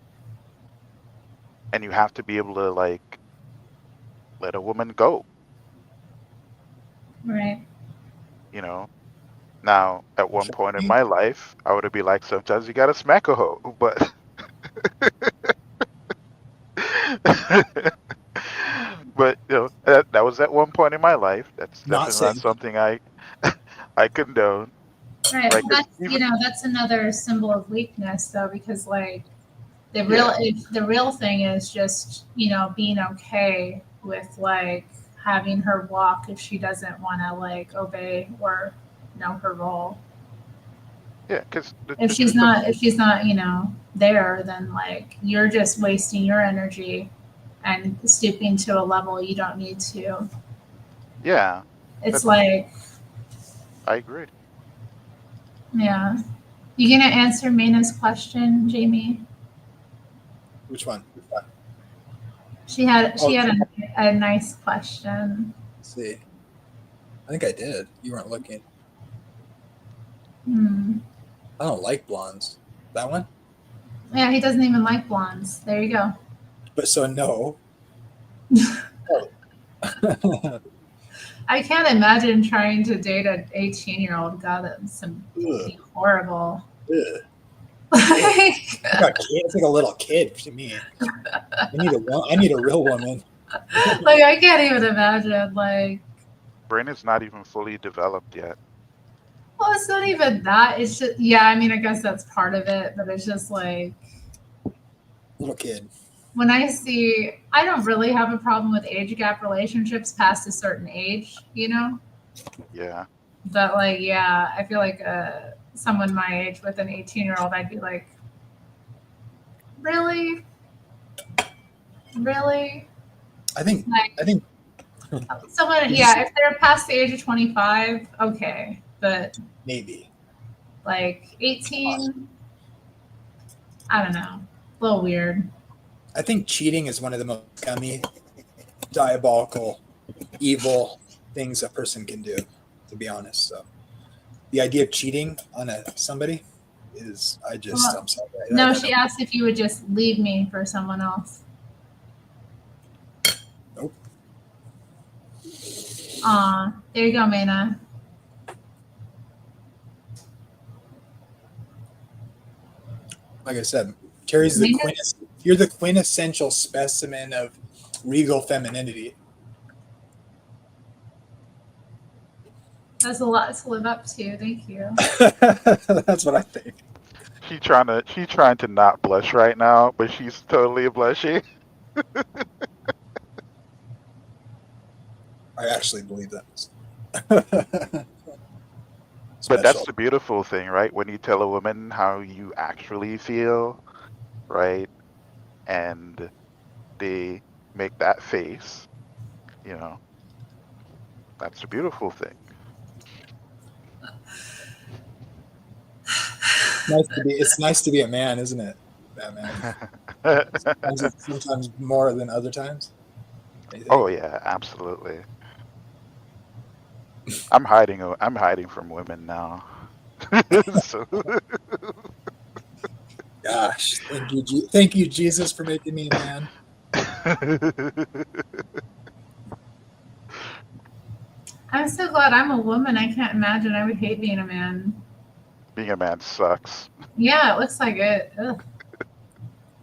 and you have to be able to like let a woman go. Right. You know. Now, at one point in my life, I would be like, sometimes you gotta smack a hoe, but but that was at one point in my life. That's Not definitely not saying something I condone, Right. right? Well, Because that's even that's another symbol of weakness, though, because like yeah, the real thing is just being okay with like having her walk if she doesn't want to like obey or know her role. yeah, because If the she's truth of not there, then like you're just wasting your energy and stooping to a level you don't need to. yeah, It's that's like, I agree. yeah. You gonna answer Mina's question, Jamie? which one. She Oh, had a nice question. let's see. I think I did. You weren't looking. Hmm. I don't like blondes. That one? Yeah, he doesn't even like blondes. There you go. But so no. Oh. I can't imagine trying to date an 18-year-old. God, that's be horrible. Ugh. Like, It's like a little kid to me. I need a real woman. like I can't even imagine. Like, Brain is not even fully developed yet. well, it's not even that. It's just, yeah. I mean, I guess that's part of it, but it's just like Little kid. when I don't really have a problem with age gap relationships past a certain age, Yeah, But like, yeah, I feel like someone my age with an 18-year-old, I'd be like, really, really, I think like someone, yeah, if they're past the age of 25, okay, but maybe. like 18, I don't know, a little weird. I think cheating is one of the most scummy, diabolical, evil things a person can do, to be honest. So the idea of cheating on somebody is, I'm sorry. No, she asked if you would just leave me for someone else. Nope. There you go, Maina. Like I said, Terry's you're the quintessential specimen of regal femininity. That's a lot to live up to. Thank you. That's what I think. she's trying to not blush right now, but she's totally blushing. I actually believe that. But that's Special. the beautiful thing, right? When you tell a woman how you actually feel, right? And they make that face, you know, that's the beautiful thing. It's nice to be a man, isn't it, Batman? Sometimes more than other times. What do you think? Oh yeah, absolutely. I'm hiding from women now. So, Gosh, thank you, Jesus, for making me a man. I'm so glad I'm a woman. I can't imagine. I would hate being a man. being a man sucks. Yeah, it looks like it. Ugh.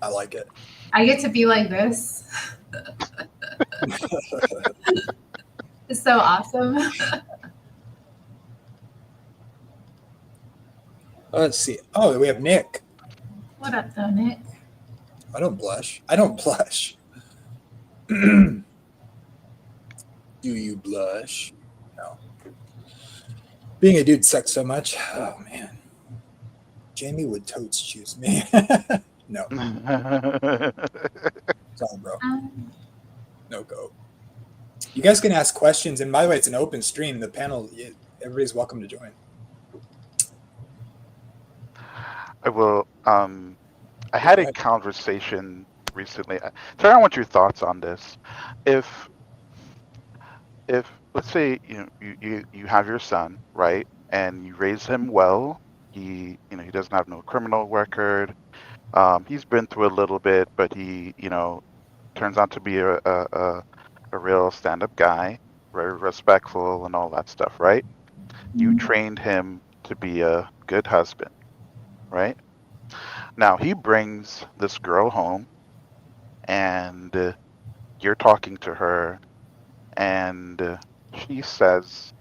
I like it. I get to be like this. It's so awesome. Let's see. Oh, we have Nick. What up, though, Nick? I don't blush. I don't blush. Do you blush? No. Being a dude sucks so much. Oh man. Jamie would totes choose me. No, sorry, bro. No go. You guys can ask questions, and by the way, it's an open stream. The panel, everybody's welcome to join. I will. I had a conversation recently. Tara, I want your thoughts on this. If let's say you have your son, right, and you raise him well. He doesn't have no criminal record. He's been through a little bit, but he turns out to be a real stand-up guy, very respectful and all that stuff, right? You trained him to be a good husband, right? Now he brings this girl home, and you're talking to her, and she says,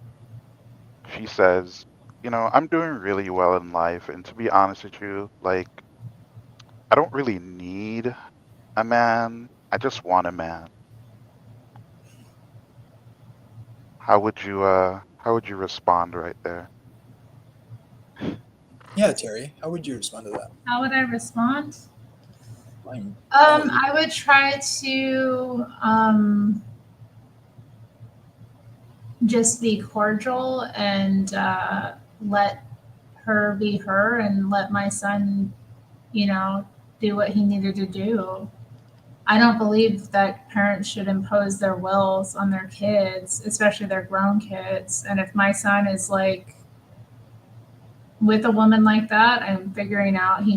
I'm doing really well in life, and to be honest with you, like, I don't really need a man. I just want a man. How would you respond right there? Yeah, Terry, how would you respond to that? How would I respond? I'm- I would try to just be cordial and let her be her and let my son, do what he needed to do. I don't believe that parents should impose their wills on their kids, especially their grown kids. And if my son is like with a woman like that, I'm figuring out he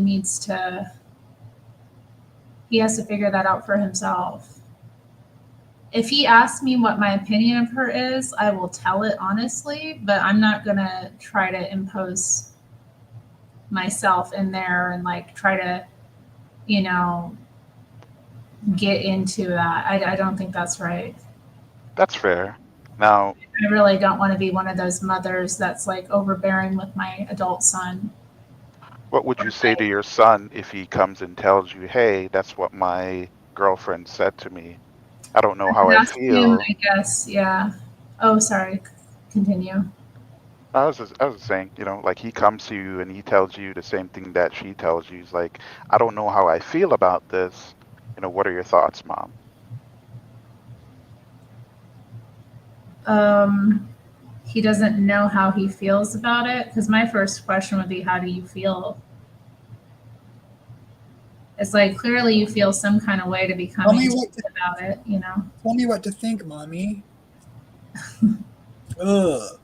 has to figure that out for himself. If he asks me what my opinion of her is, I will tell it honestly, but I'm not going to try to impose myself in there and like try to, get into that. I don't think that's right. That's fair. Now, I really don't want to be one of those mothers that's like overbearing with my adult son. what would you say to your son if he comes and tells you, "Hey, that's what my girlfriend said to me. I don't know how I Ask him, feel." I guess, yeah. Oh, sorry. Continue. I was saying, like he comes to you and he tells you the same thing that she tells you. He's like, "I don't know how I feel about this. What are your thoughts, Mom?" He doesn't know how he feels about it because my first question would be, how do you feel? It's like clearly you feel some kind of way to be coming about it, Tell me what to think, mommy. Ugh.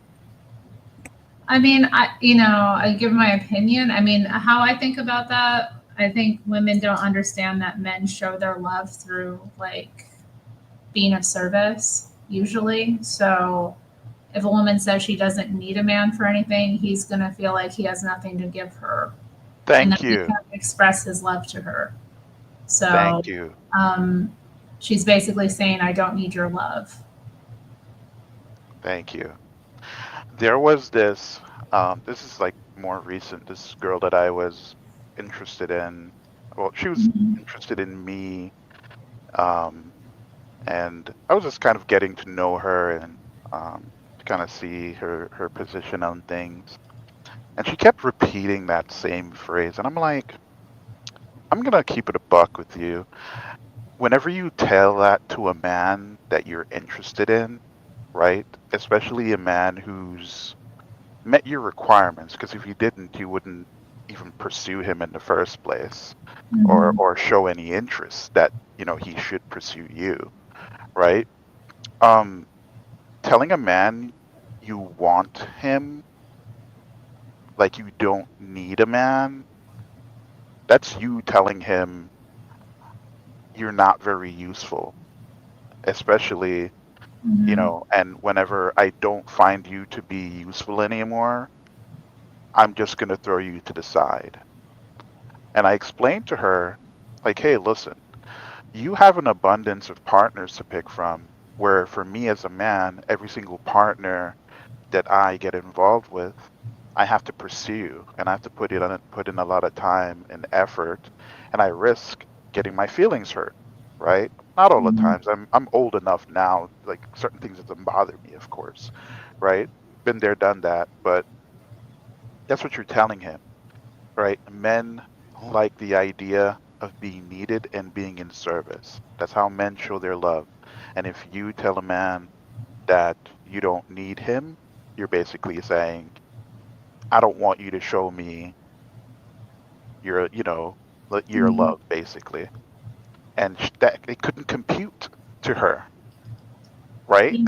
I mean, I give my opinion. I mean, how I think about that, I think women don't understand that men show their love through like being of service usually. So if a woman says she doesn't need a man for anything, he's going to feel like he has nothing to give her. And then Thank he you. can't express his love to her. So Thank you. she's basically saying, I don't need your love. Thank you. There was this is like more recent, this girl that I was interested in. Well, she was interested in me, and I was just kind of getting to know her and to kind of see her position on things. And she kept repeating that same phrase, and I'm like, I'm gonna keep it a buck with you. Whenever you tell that to a man that you're interested in, right? Especially a man who's met your requirements, because if you didn't, you wouldn't even pursue him in the first place, or show any interest that he should pursue you, right? Um, Telling a man you want him like you don't need a man, that's you telling him you're not very useful, especially, and whenever I don't find you to be useful anymore, I'm just going to throw you to the side. And I explained to her, like, hey, listen, you have an abundance of partners to pick from, where for me as a man, every single partner that I get involved with, I have to pursue, and I have to put in a lot of time and effort, and I risk getting my feelings hurt, right? Not all the times. I'm old enough now, like certain things doesn't bother me, of course, right? Been there, done that, but that's what you're telling him, right? Men like the idea of being needed and being in service. That's how men show their love. And if you tell a man that you don't need him, you're basically saying, I don't want you to show me your, your love, basically. And that it couldn't compute to her, right?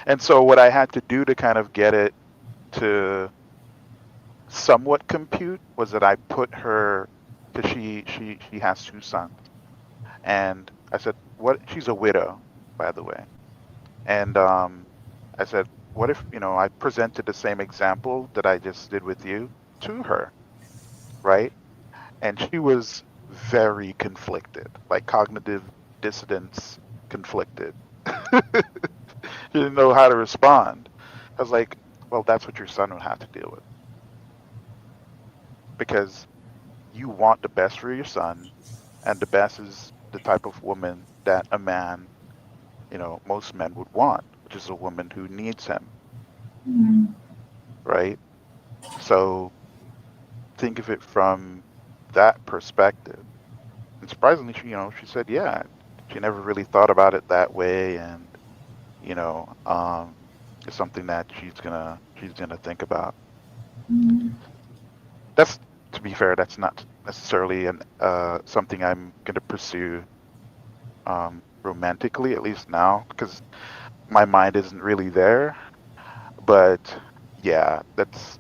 And so what I had to do to kind of get it to somewhat compute was that I put her, because she has two sons, and I said, what? She's a widow, by the way, and I said, what if I presented the same example that I just did with you to her, right? And she was very conflicted, like cognitive dissonance conflicted. She didn't know how to respond. I was like, well, that's what your son would have to deal with, because you want the best for your son, and the best is the type of woman that a man, most men would want, which is a woman who needs him, right? So think of it from that perspective. And surprisingly, she said, yeah, she never really thought about it that way, and you know, um, it's something that she's gonna think about. That's, to be fair, that's not necessarily an something I'm gonna pursue romantically, at least now, because my mind isn't really there. But yeah, that's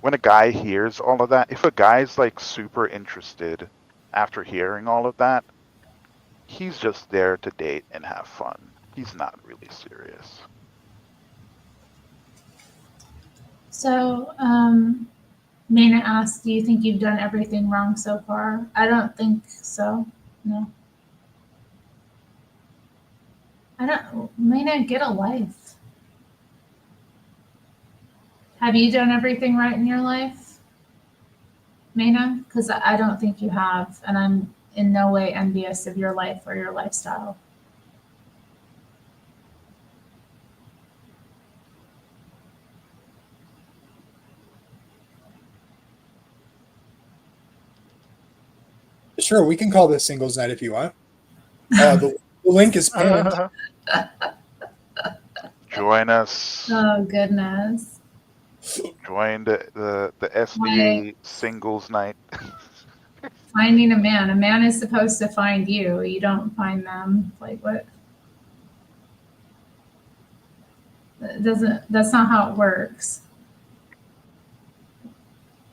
when a guy hears all of that. If a guy's like super interested after hearing all of that, he's just there to date and have fun. He's not really serious. So, Maina asked, do you think you've done everything wrong so far? I don't think so. No. I don't, Maina, get a life. Have you done everything right in your life, Maina? Because I don't think you have, and I'm in no way envious of your life or your lifestyle. Sure, we can call this singles night if you want. The link is pinned. Join us. Oh goodness. Join the SDA singles night. Finding a man. A man is supposed to find you. You don't find them. Like what? That's not how it works.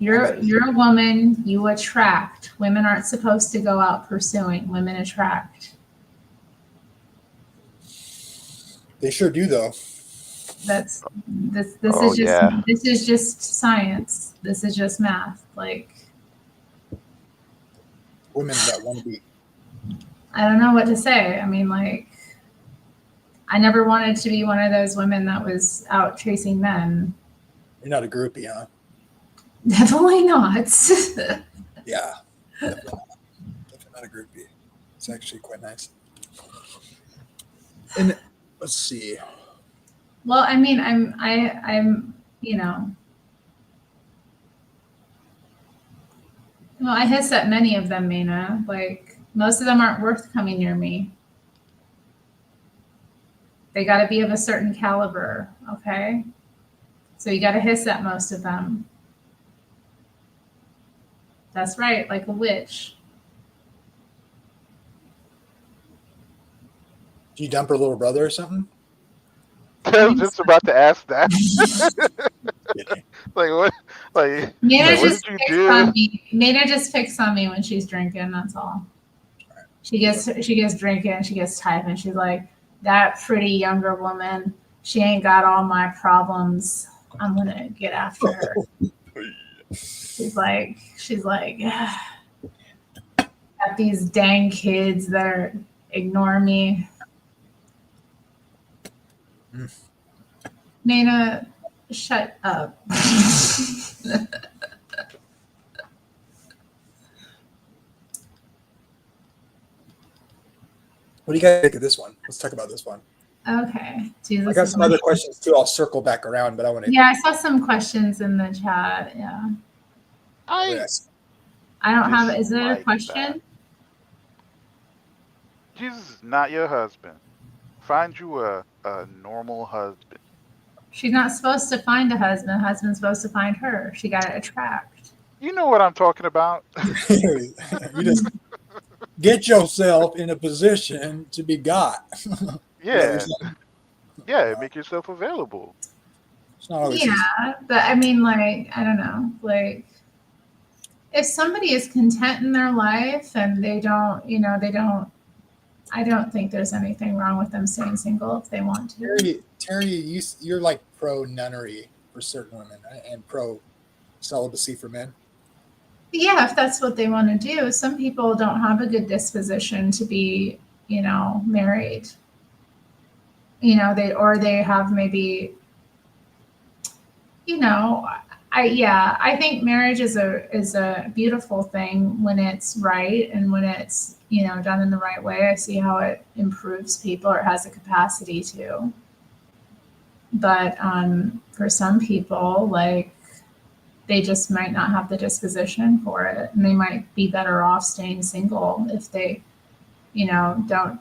You're a woman, you attract. Women aren't supposed to go out pursuing. Women attract. They sure do, though. This Oh, is just yeah. this is just science. This is just math. Like Women that want to be. I don't know what to say. I mean, like I never wanted to be one of those women that was out chasing men. You're not a groupie, huh? Definitely not. Yeah, definitely not a groupie. It's actually quite nice. And let's see. Well, I mean, I'm, well, I hiss at many of them, Mina. Like, most of them aren't worth coming near me. They got to be of a certain caliber, okay? So you got to hiss at most of them. That's right, like a witch. Do you dump her little brother or something? I was just about to ask that. Kidding. Like what? Like, Mina like what just did you picks do? on me. Mina just picks on me when she's drinking. That's all. She gets drinking. She gets typing. She's like, that pretty younger woman. She ain't got all my problems. I'm gonna get after her. She's like, got these dang kids that are ignoring me. Mina, shut up. What do you guys think of this one? Let's talk about this one. Okay. Jesus, I got some other questions too. I'll circle back around, but I want to. Yeah, I saw some questions in the chat. Yeah. I don't have. Is there a dislike question? that. Jesus is not your husband. Find you a normal husband. She's not supposed to find a husband. The husband's supposed to find her. She got to attract. You know what I'm talking about. You just get yourself in a position to be got. Yeah. Yeah, make yourself available. It's not always Yeah, easy. but I mean, like, I don't know. Like, if somebody is content in their life and they don't, I don't think there's anything wrong with them staying single if they want to. Terry, you're like pro nunnery for certain women and pro celibacy for men. Yeah, if that's what they want to do. Some people don't have a good disposition to be, married. They have maybe, I think marriage is a beautiful thing when it's right and when it's, done in the right way. I see how it improves people, or it has the capacity to. But for some people, like, they just might not have the disposition for it, and they might be better off staying single if they, don't.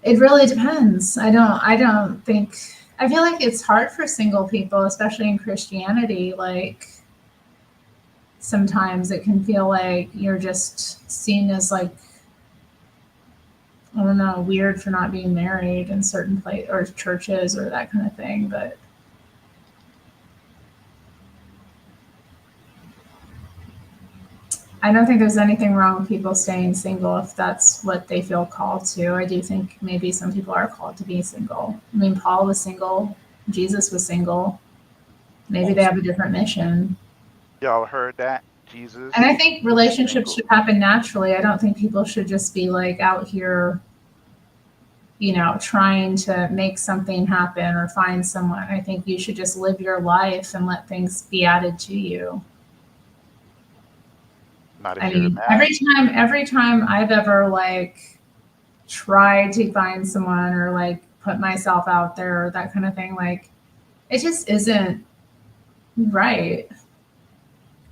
It really depends. I feel like it's hard for single people, especially in Christianity. Like, sometimes it can feel like you're just seen as, like, I don't know, weird for not being married in certain places or churches or that kind of thing. But I don't think there's anything wrong with people staying single if that's what they feel called to. I do think maybe some people are called to be single. I mean, Paul was single. Jesus was single. Maybe they have a different mission. Y'all heard that? Jesus. And I think relationships single. should happen naturally. I don't think people should just be like out here, trying to make something happen or find someone. I think you should just live your life and let things be added to you. Not if I you're mean, mad. every time I've ever, like, tried to find someone or, like, put myself out there or that kind of thing, like, it just isn't right.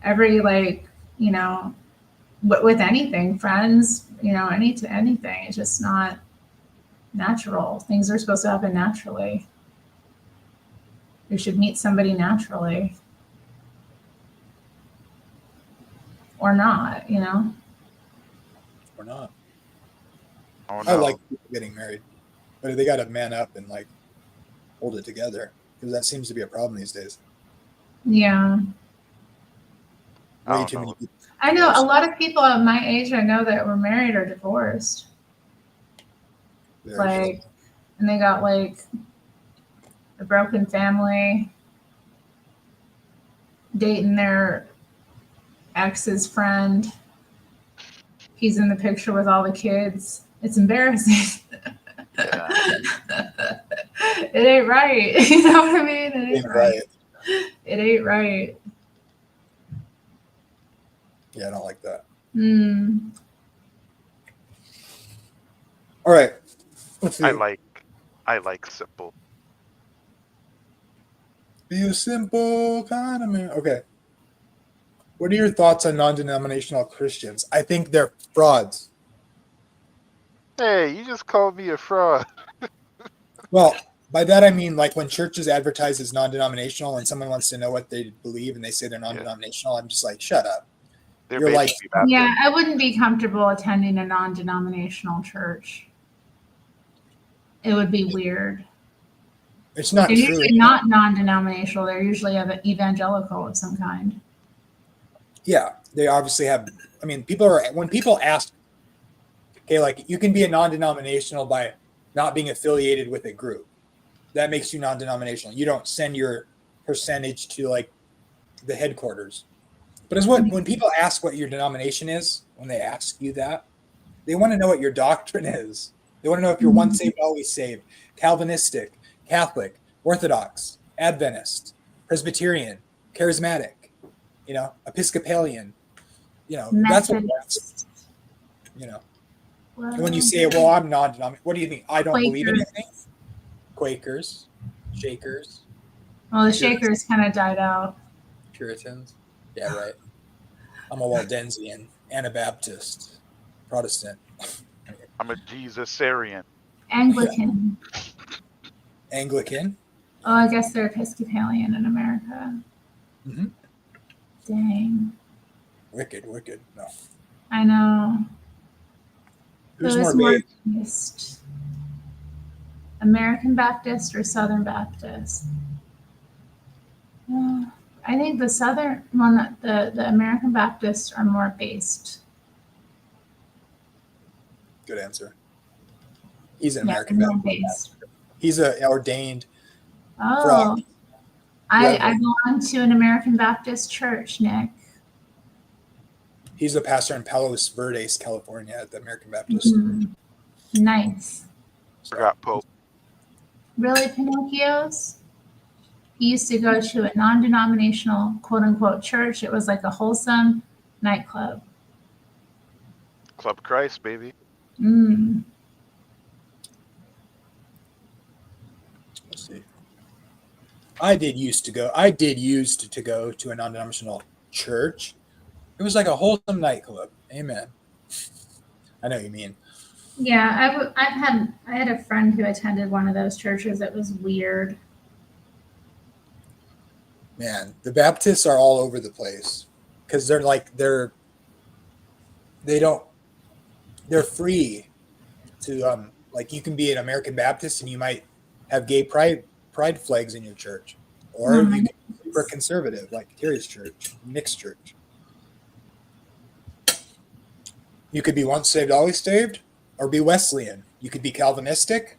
Every, like, with anything, friends, anything, it's just not natural. Things are supposed to happen naturally. You should meet somebody naturally. Or not, Or not. Oh, I no. like people getting married, but they got to man up and like hold it together, because that seems to be a problem these days. Yeah. Way too many people. I know a lot of people at my age I know that were married or divorced. Like, and they got, like, a broken family, dating their ex's friend. He's in the picture with all the kids. It's embarrassing. Yeah. It ain't right. You know what I mean? It ain't right. Right. It ain't right. Yeah, I don't like that. Mm. All right. Let's see. I like simple. Be a simple kind of man. Okay. What are your thoughts on non-denominational Christians? I think they're frauds. Hey, you just called me a fraud. Well, by that I mean like when churches advertise as non-denominational and someone wants to know what they believe and they say they're Yeah, non-denominational, I'm just like, shut up. they're You're like, basically Baptist. Yeah, I wouldn't be comfortable attending a non-denominational church. It would be weird. it's not They're true. usually not non-denominational. They're usually evangelical of some kind. Yeah, they obviously have. I mean, when people ask, okay, like you can be a non-denominational by not being affiliated with a group. That makes you non-denominational. You don't send your percentage to like the headquarters. But it's what when people ask what your denomination is, when they ask you that, they want to know what your doctrine is. They want to know if you're once saved, always saved, Calvinistic, Catholic, Orthodox, Adventist, Presbyterian, Charismatic, Episcopalian. That's what Methodist. And when you say, well, I'm non-denominational, what do you think? I don't believe Quakers. anything? Quakers, Shakers, Well, the Shakers kind of died out. Puritans. Yeah, right. I'm a Waldensian, Anabaptist, Protestant. I'm a Jesusarian. Anglican. Anglican. Oh, I guess they're Episcopalian in America. Mm-hmm. Dang. Wicked. No. I know. Who's Who's more vague? based? American Baptist or Southern Baptist? I think the Southern one, the American Baptists are more based. Good answer. He's an Yeah, American more Baptist. based. He's an ordained Oh, frog. I belong to an American Baptist church, Nick. He's a pastor in Palos Verdes, California, at the American Baptist. Mhm. Nice. Forgot Pope. Really, Pinocchios? He used to go to a non-denominational, quote unquote, church. It was like a wholesome nightclub. Club Christ, baby. Mm. Let's see. I did used to go to a non-denominational church. It was like a wholesome nightclub. Amen. I know what you mean. Yeah, I had a friend who attended one of those churches. It was weird. Man, the Baptists are all over the place because they're free to like you can be an American Baptist and you might have gay pride flags in your church, or you can be super conservative like Terry's church, Nick's church. You could be once saved, always saved, or be Wesleyan. You could be Calvinistic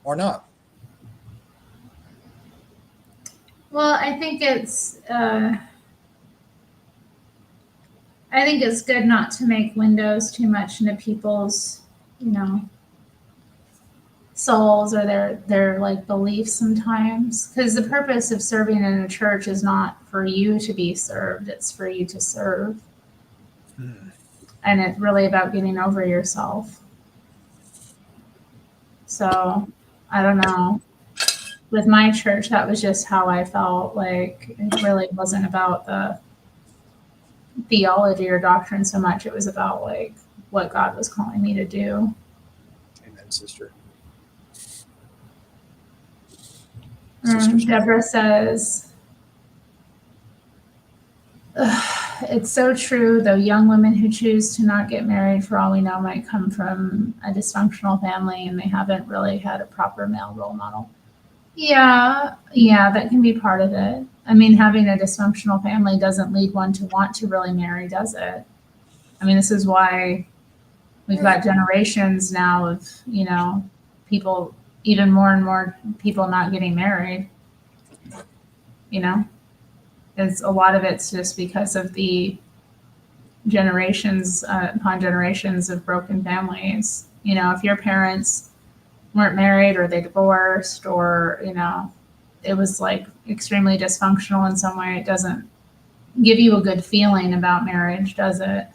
or not. Well, I think it's good not to make windows too much into people's, souls or their like beliefs sometimes. Because the purpose of serving in a church is not for you to be served; it's for you to serve. And it's really about getting over yourself. So, I don't know. With my church, that was just how I felt. Like it really wasn't about the theology or doctrine so much. It was about like what God was calling me to do. Amen, sister. Deborah says, it's so true, though young women who choose to not get married, for all we know, might come from a dysfunctional family and they haven't really had a proper male role model. Yeah, that can be part of it. I mean, having a dysfunctional family doesn't lead one to want to really marry, does it? I mean, this is why we've got generations now of, people, even more and more people not getting married. It's a lot of it's just because of the generations upon generations of broken families. If your parents weren't married or they divorced or, it was like extremely dysfunctional in some way, it doesn't give you a good feeling about marriage, does it?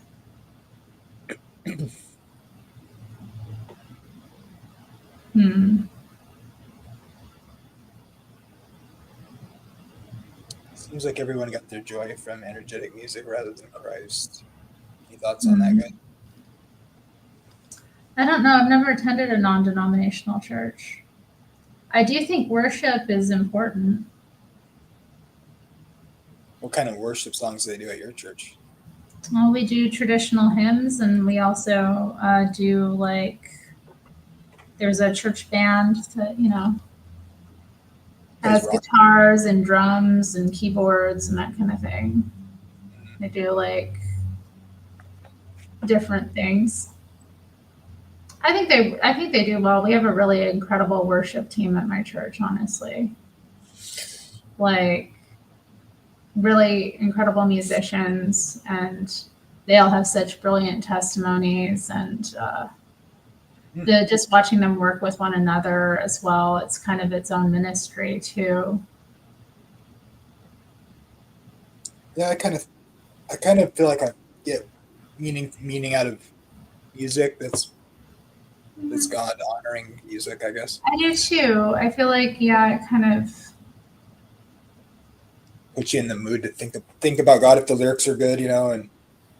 Seems like everyone got their joy from energetic music rather than Christ. Any thoughts on that, guy? I don't know. I've never attended a non-denominational church. I do think worship is important. What kind of worship songs do they do at your church? Well, we do traditional hymns, and we also do like there's a church band that has guitars and drums and keyboards and that kind of thing. They do like different things. I think they do well. We have a really incredible worship team at my church, honestly. Like really incredible musicians, and they all have such brilliant testimonies, and just watching them work with one another as well. It's kind of its own ministry too. Yeah, I kind of feel like I get meaning out of music that's God honoring music, I guess. I do too. I feel like it kind of put you in the mood to think about God if the lyrics are good, and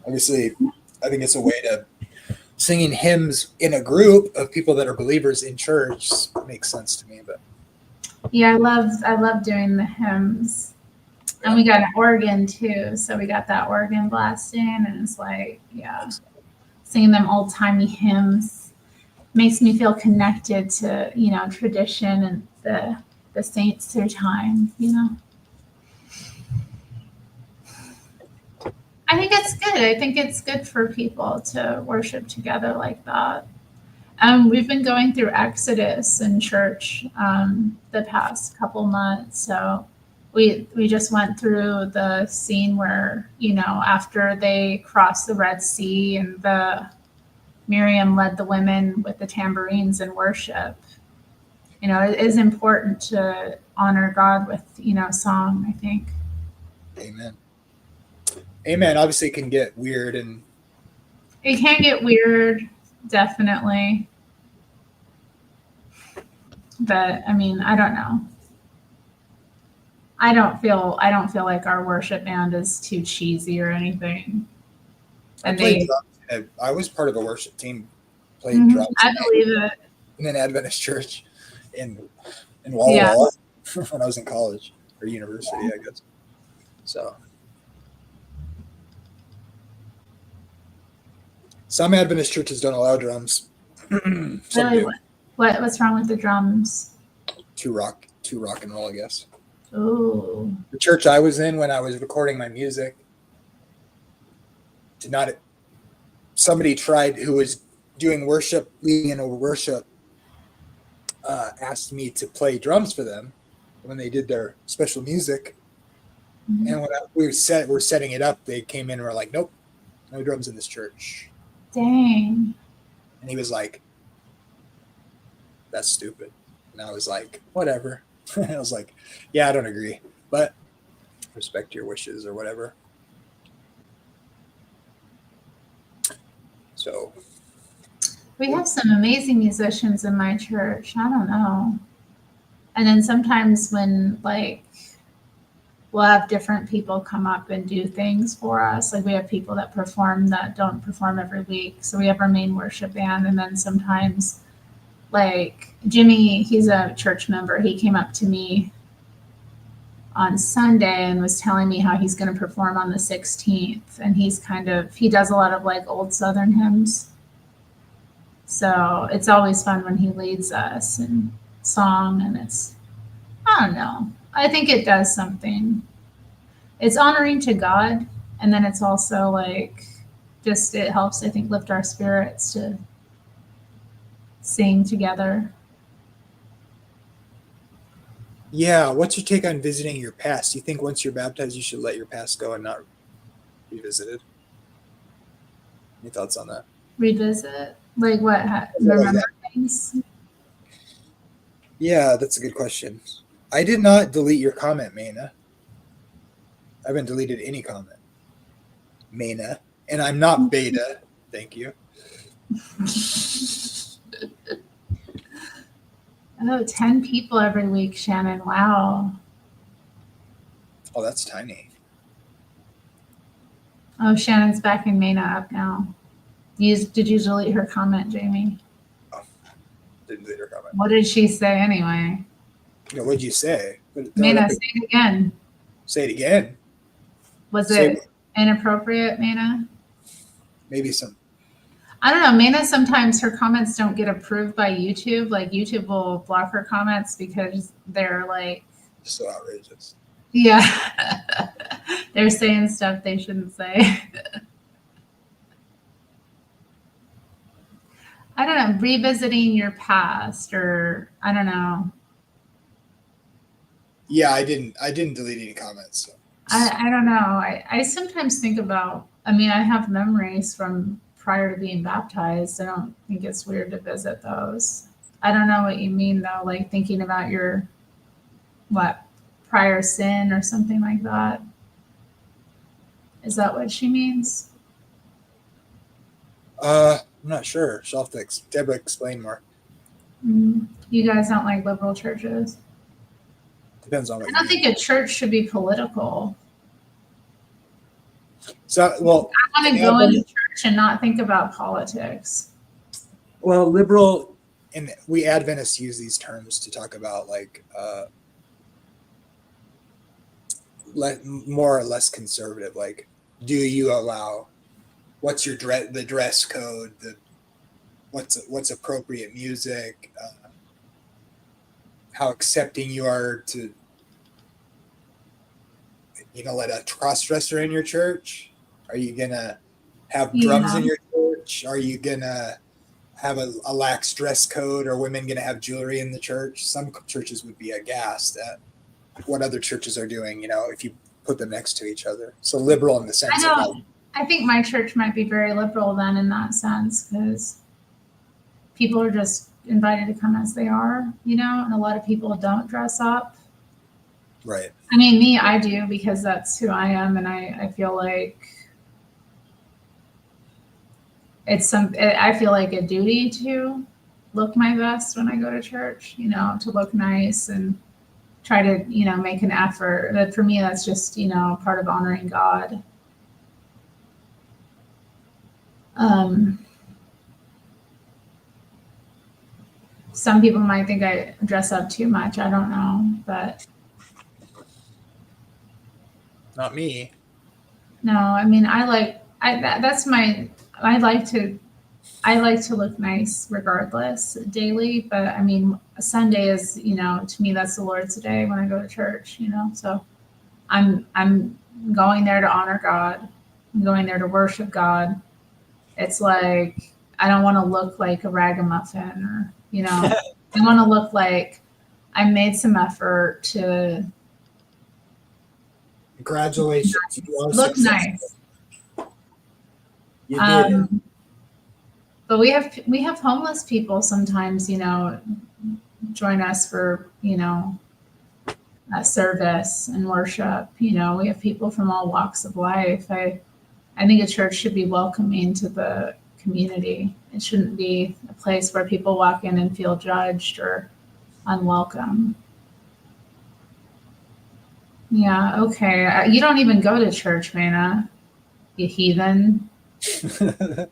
obviously I think it's a way to singing hymns in a group of people that are believers in church makes sense to me. But I love doing the hymns. And we got an organ too, so we got that organ blasting, and it's like, singing them old-timey hymns makes me feel connected to, tradition and the saints through time, I think it's good. I think it's good for people to worship together like that. We've been going through Exodus in church the past couple months, so we just went through the scene where, after they crossed the Red Sea and Miriam led the women with the tambourines in worship. It is important to honor God with, song, I think. Amen. Obviously it can get weird, and it can get weird, definitely. But I mean, I don't know. I don't feel like our worship band is too cheesy or anything. And I was part of a worship team playing drums. I believe it. In an Adventist church in Walla Walla when I was in college or university, I guess. So some Adventist churches don't allow drums. Really? What's wrong with the drums? Too rock and roll, I guess. Ooh. The church I was in when I was recording my music did not. Somebody tried who was doing worship, leading in worship, asked me to play drums for them when they did their special music. Mm-hmm. And when we're setting it up, they came in and were like, "Nope, no drums in this church." Dang. And he was like, "That's stupid." And I was like, "Whatever." I was like, "Yeah, I don't agree, but respect your wishes or whatever." So we have some amazing musicians in my church. I don't know. And then sometimes when we'll have different people come up and do things for us. Like we have people that perform that don't perform every week. So we have our main worship band. And then sometimes like Jimmy, he's a church member. He came up to me on Sunday and was telling me how he's going to perform on the 16th. And he does a lot of like old Southern hymns. So it's always fun when he leads us in song, and I don't know. I think it does something. It's honoring to God, and then it's also like it helps, I think, lift our spirits to sing together. Yeah, what's your take on visiting your past? Do you think once you're baptized, you should let your past go and not revisit it? Any thoughts on that? Revisit? Like what? Remember things? Yeah, that's a good question. I did not delete your comment, Maina. I haven't deleted any comment. Mena. And I'm not beta. Thank you. Oh, 10 people every week, Shannon. Wow. Oh, that's tiny. Oh, Shannon's backing Mena up now. Did you delete her comment, Jamie? Oh, didn't delete her comment. What did she say anyway? You know, what did you say? Mena, say it again. Say it again. Was it inappropriate, Mena? Maybe some. I don't know. Mena, sometimes her comments don't get approved by YouTube. Like YouTube will block her comments because they're like So outrageous. Yeah. They're saying stuff they shouldn't say. I don't know, revisiting your past, or I don't know. Yeah, I didn't delete any comments. So. I don't know. I sometimes think about, I mean, I have memories from prior to being baptized. I don't think it's weird to visit those. I don't know what you mean though, like thinking about your, what, prior sin or something like that. Is that what she means? I'm not sure. She'll have to Deborah explain more. You guys don't like liberal churches? Depends on what I don't think a church should be political. So, well, I want to go into church and not think about politics. Well, liberal, and we Adventists use these terms to talk about like more or less conservative. Like, do you allow? What's your the dress code? What's appropriate music? How accepting you are to, let a cross-dresser in your church? Are you gonna have drums in your church? Are you gonna have a lax dress code? Are women gonna have jewelry in the church? Some churches would be aghast at what other churches are doing, if you put them next to each other. So liberal in the sense of like, I think my church might be very liberal then in that sense, because people are just invited to come as they are, and a lot of people don't dress up. Right. I mean, me, I do, because that's who I am, and I feel like I feel like a duty to look my best when I go to church, to look nice and try to, make an effort. But for me, that's just, part of honoring God. Some people might think I dress up too much. I don't know, but not me. No, I mean, I like to look nice regardless daily, but I mean, Sunday is, to me, that's the Lord's day when I go to church, so I'm going there to honor God. I'm going there to worship God. It's like, I don't want to look like a ragamuffin or, I want to look like I made some effort to. Congratulations. Look nice. You did it. But we have homeless people sometimes, join us for, service and worship. We have people from all walks of life. I think a church should be welcoming to the community. It shouldn't be a place where people walk in and feel judged or unwelcome. Yeah, okay. You don't even go to church, Mena. You heathen. How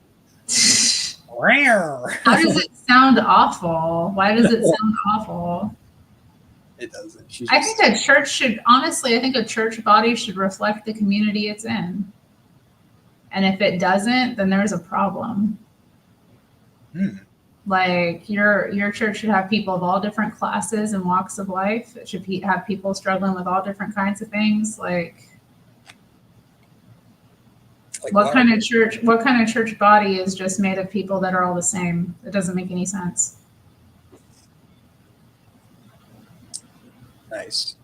does it sound awful? Why does it sound awful? It doesn't. I think a church should, honestly, I think a church body should reflect the community it's in. And if it doesn't, then there's a problem. Like your church should have people of all different classes and walks of life. It should have people struggling with all different kinds of things. Like what kind of church body is just made of people that are all the same? It doesn't make any sense. Nice.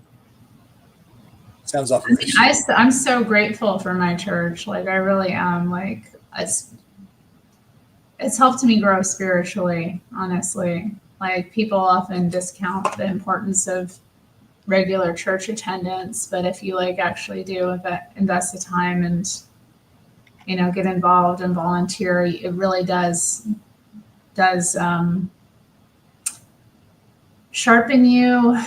Sounds awful. I'm so grateful for my church. Like I really am. Like it's helped me grow spiritually, honestly. Like people often discount the importance of regular church attendance, but if you like actually do invest the time and get involved and volunteer, it really does sharpen you,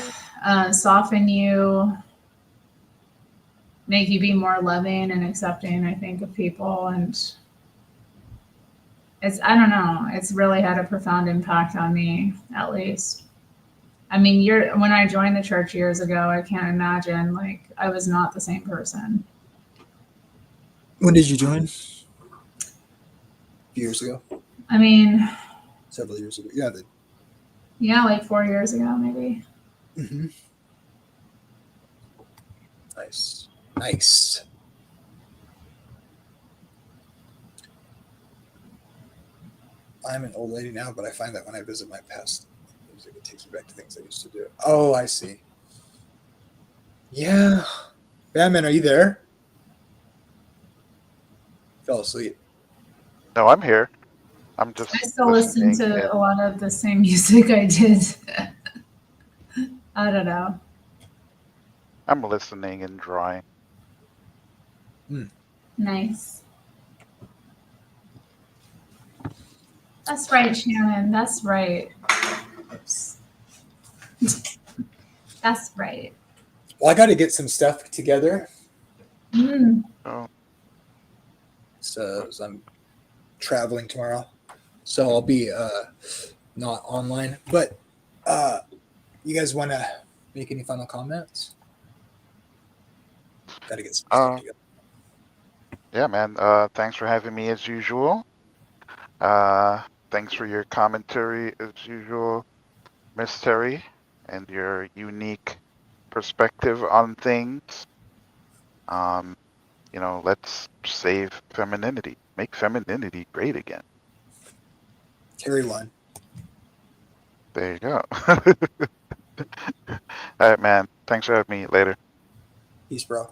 soften you, make you be more loving and accepting, I think, of people. And I don't know, it's really had a profound impact on me, at least. I mean, when I joined the church years ago, I can't imagine, like, I was not the same person. When did you join? A few years ago? I mean, several years ago. Yeah, like 4 years ago, maybe. Mm-hmm. Nice. I'm an old lady now, but I find that when I visit my past music, it takes me back to things I used to do. Oh, I see. Yeah. Batman, are you there? Fell asleep. No, I'm here. I'm just I still listen to a lot of the same music I did. I don't know. I'm listening and drawing. Nice. That's right, Shannon. That's right. Oops. That's right. Well, I got to get some stuff together. Oh. So I'm traveling tomorrow, so I'll be not online. But you guys want to make any final comments? Got to get some stuff together. Yeah, man. Thanks for having me as usual. Thanks for your commentary as usual, Miss Terry, and your unique perspective on things. Let's save femininity. Make femininity great again. Terry won. There you go. All right, man. Thanks for having me. Later. Peace, bro.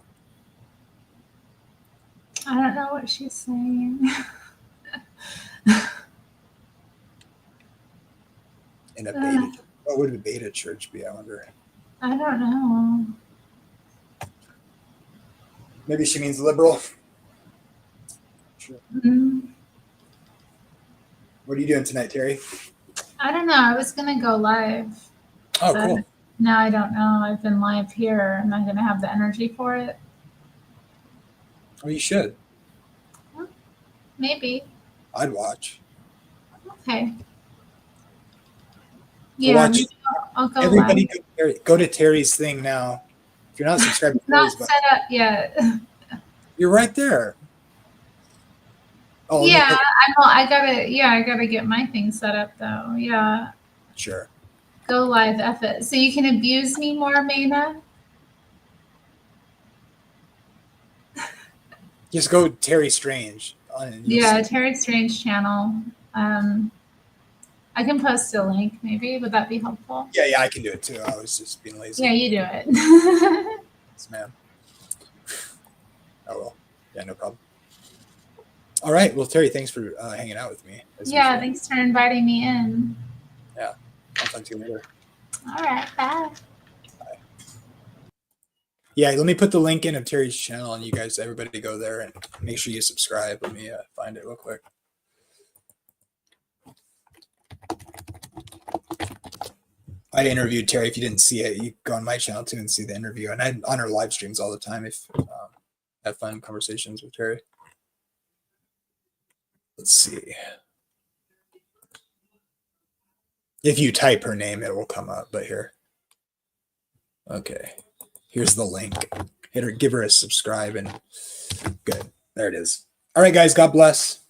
I don't know what she's saying. In a beta, what would a beta church be? I wonder. I don't know. Maybe she means liberal. Sure. What are you doing tonight, Terry? I don't know. I was gonna go live. Oh, cool. No, I don't know. I've been live here. Am I gonna have the energy for it? Oh, you should. Maybe. I'd watch. Okay. Yeah, I'll go Everybody live. go to Terry's thing now. If you're not subscribed, it's not set up yet. You're right there. Oh yeah, I gotta get my thing set up though. Yeah. Sure. Go live, F it. So you can abuse me more, Maina? Just go Terry Strange. Yeah, Terry Strange channel. I can post a link, maybe. Would that be helpful? Yeah, I can do it too. I was just being lazy. Yeah, you do it. Yes, ma'am. Oh, well. Yeah, no problem. All right. Well, Terry, thanks for hanging out with me. Yeah, thanks for inviting me in. Yeah. I'll talk to you later. All right. Bye. Bye. Yeah, let me put the link in of Terry's channel, and you guys, everybody go there and make sure you subscribe. Let me find it real quick. I interviewed Terry. If you didn't see it, you go on my channel too and see the interview. And I on her live streams all the time. If have fun conversations with Terry. Let's see. If you type her name, it will come up. But here, okay. Here's the link. Hit her, give her a subscribe, and good. There it is. All right, guys. God bless.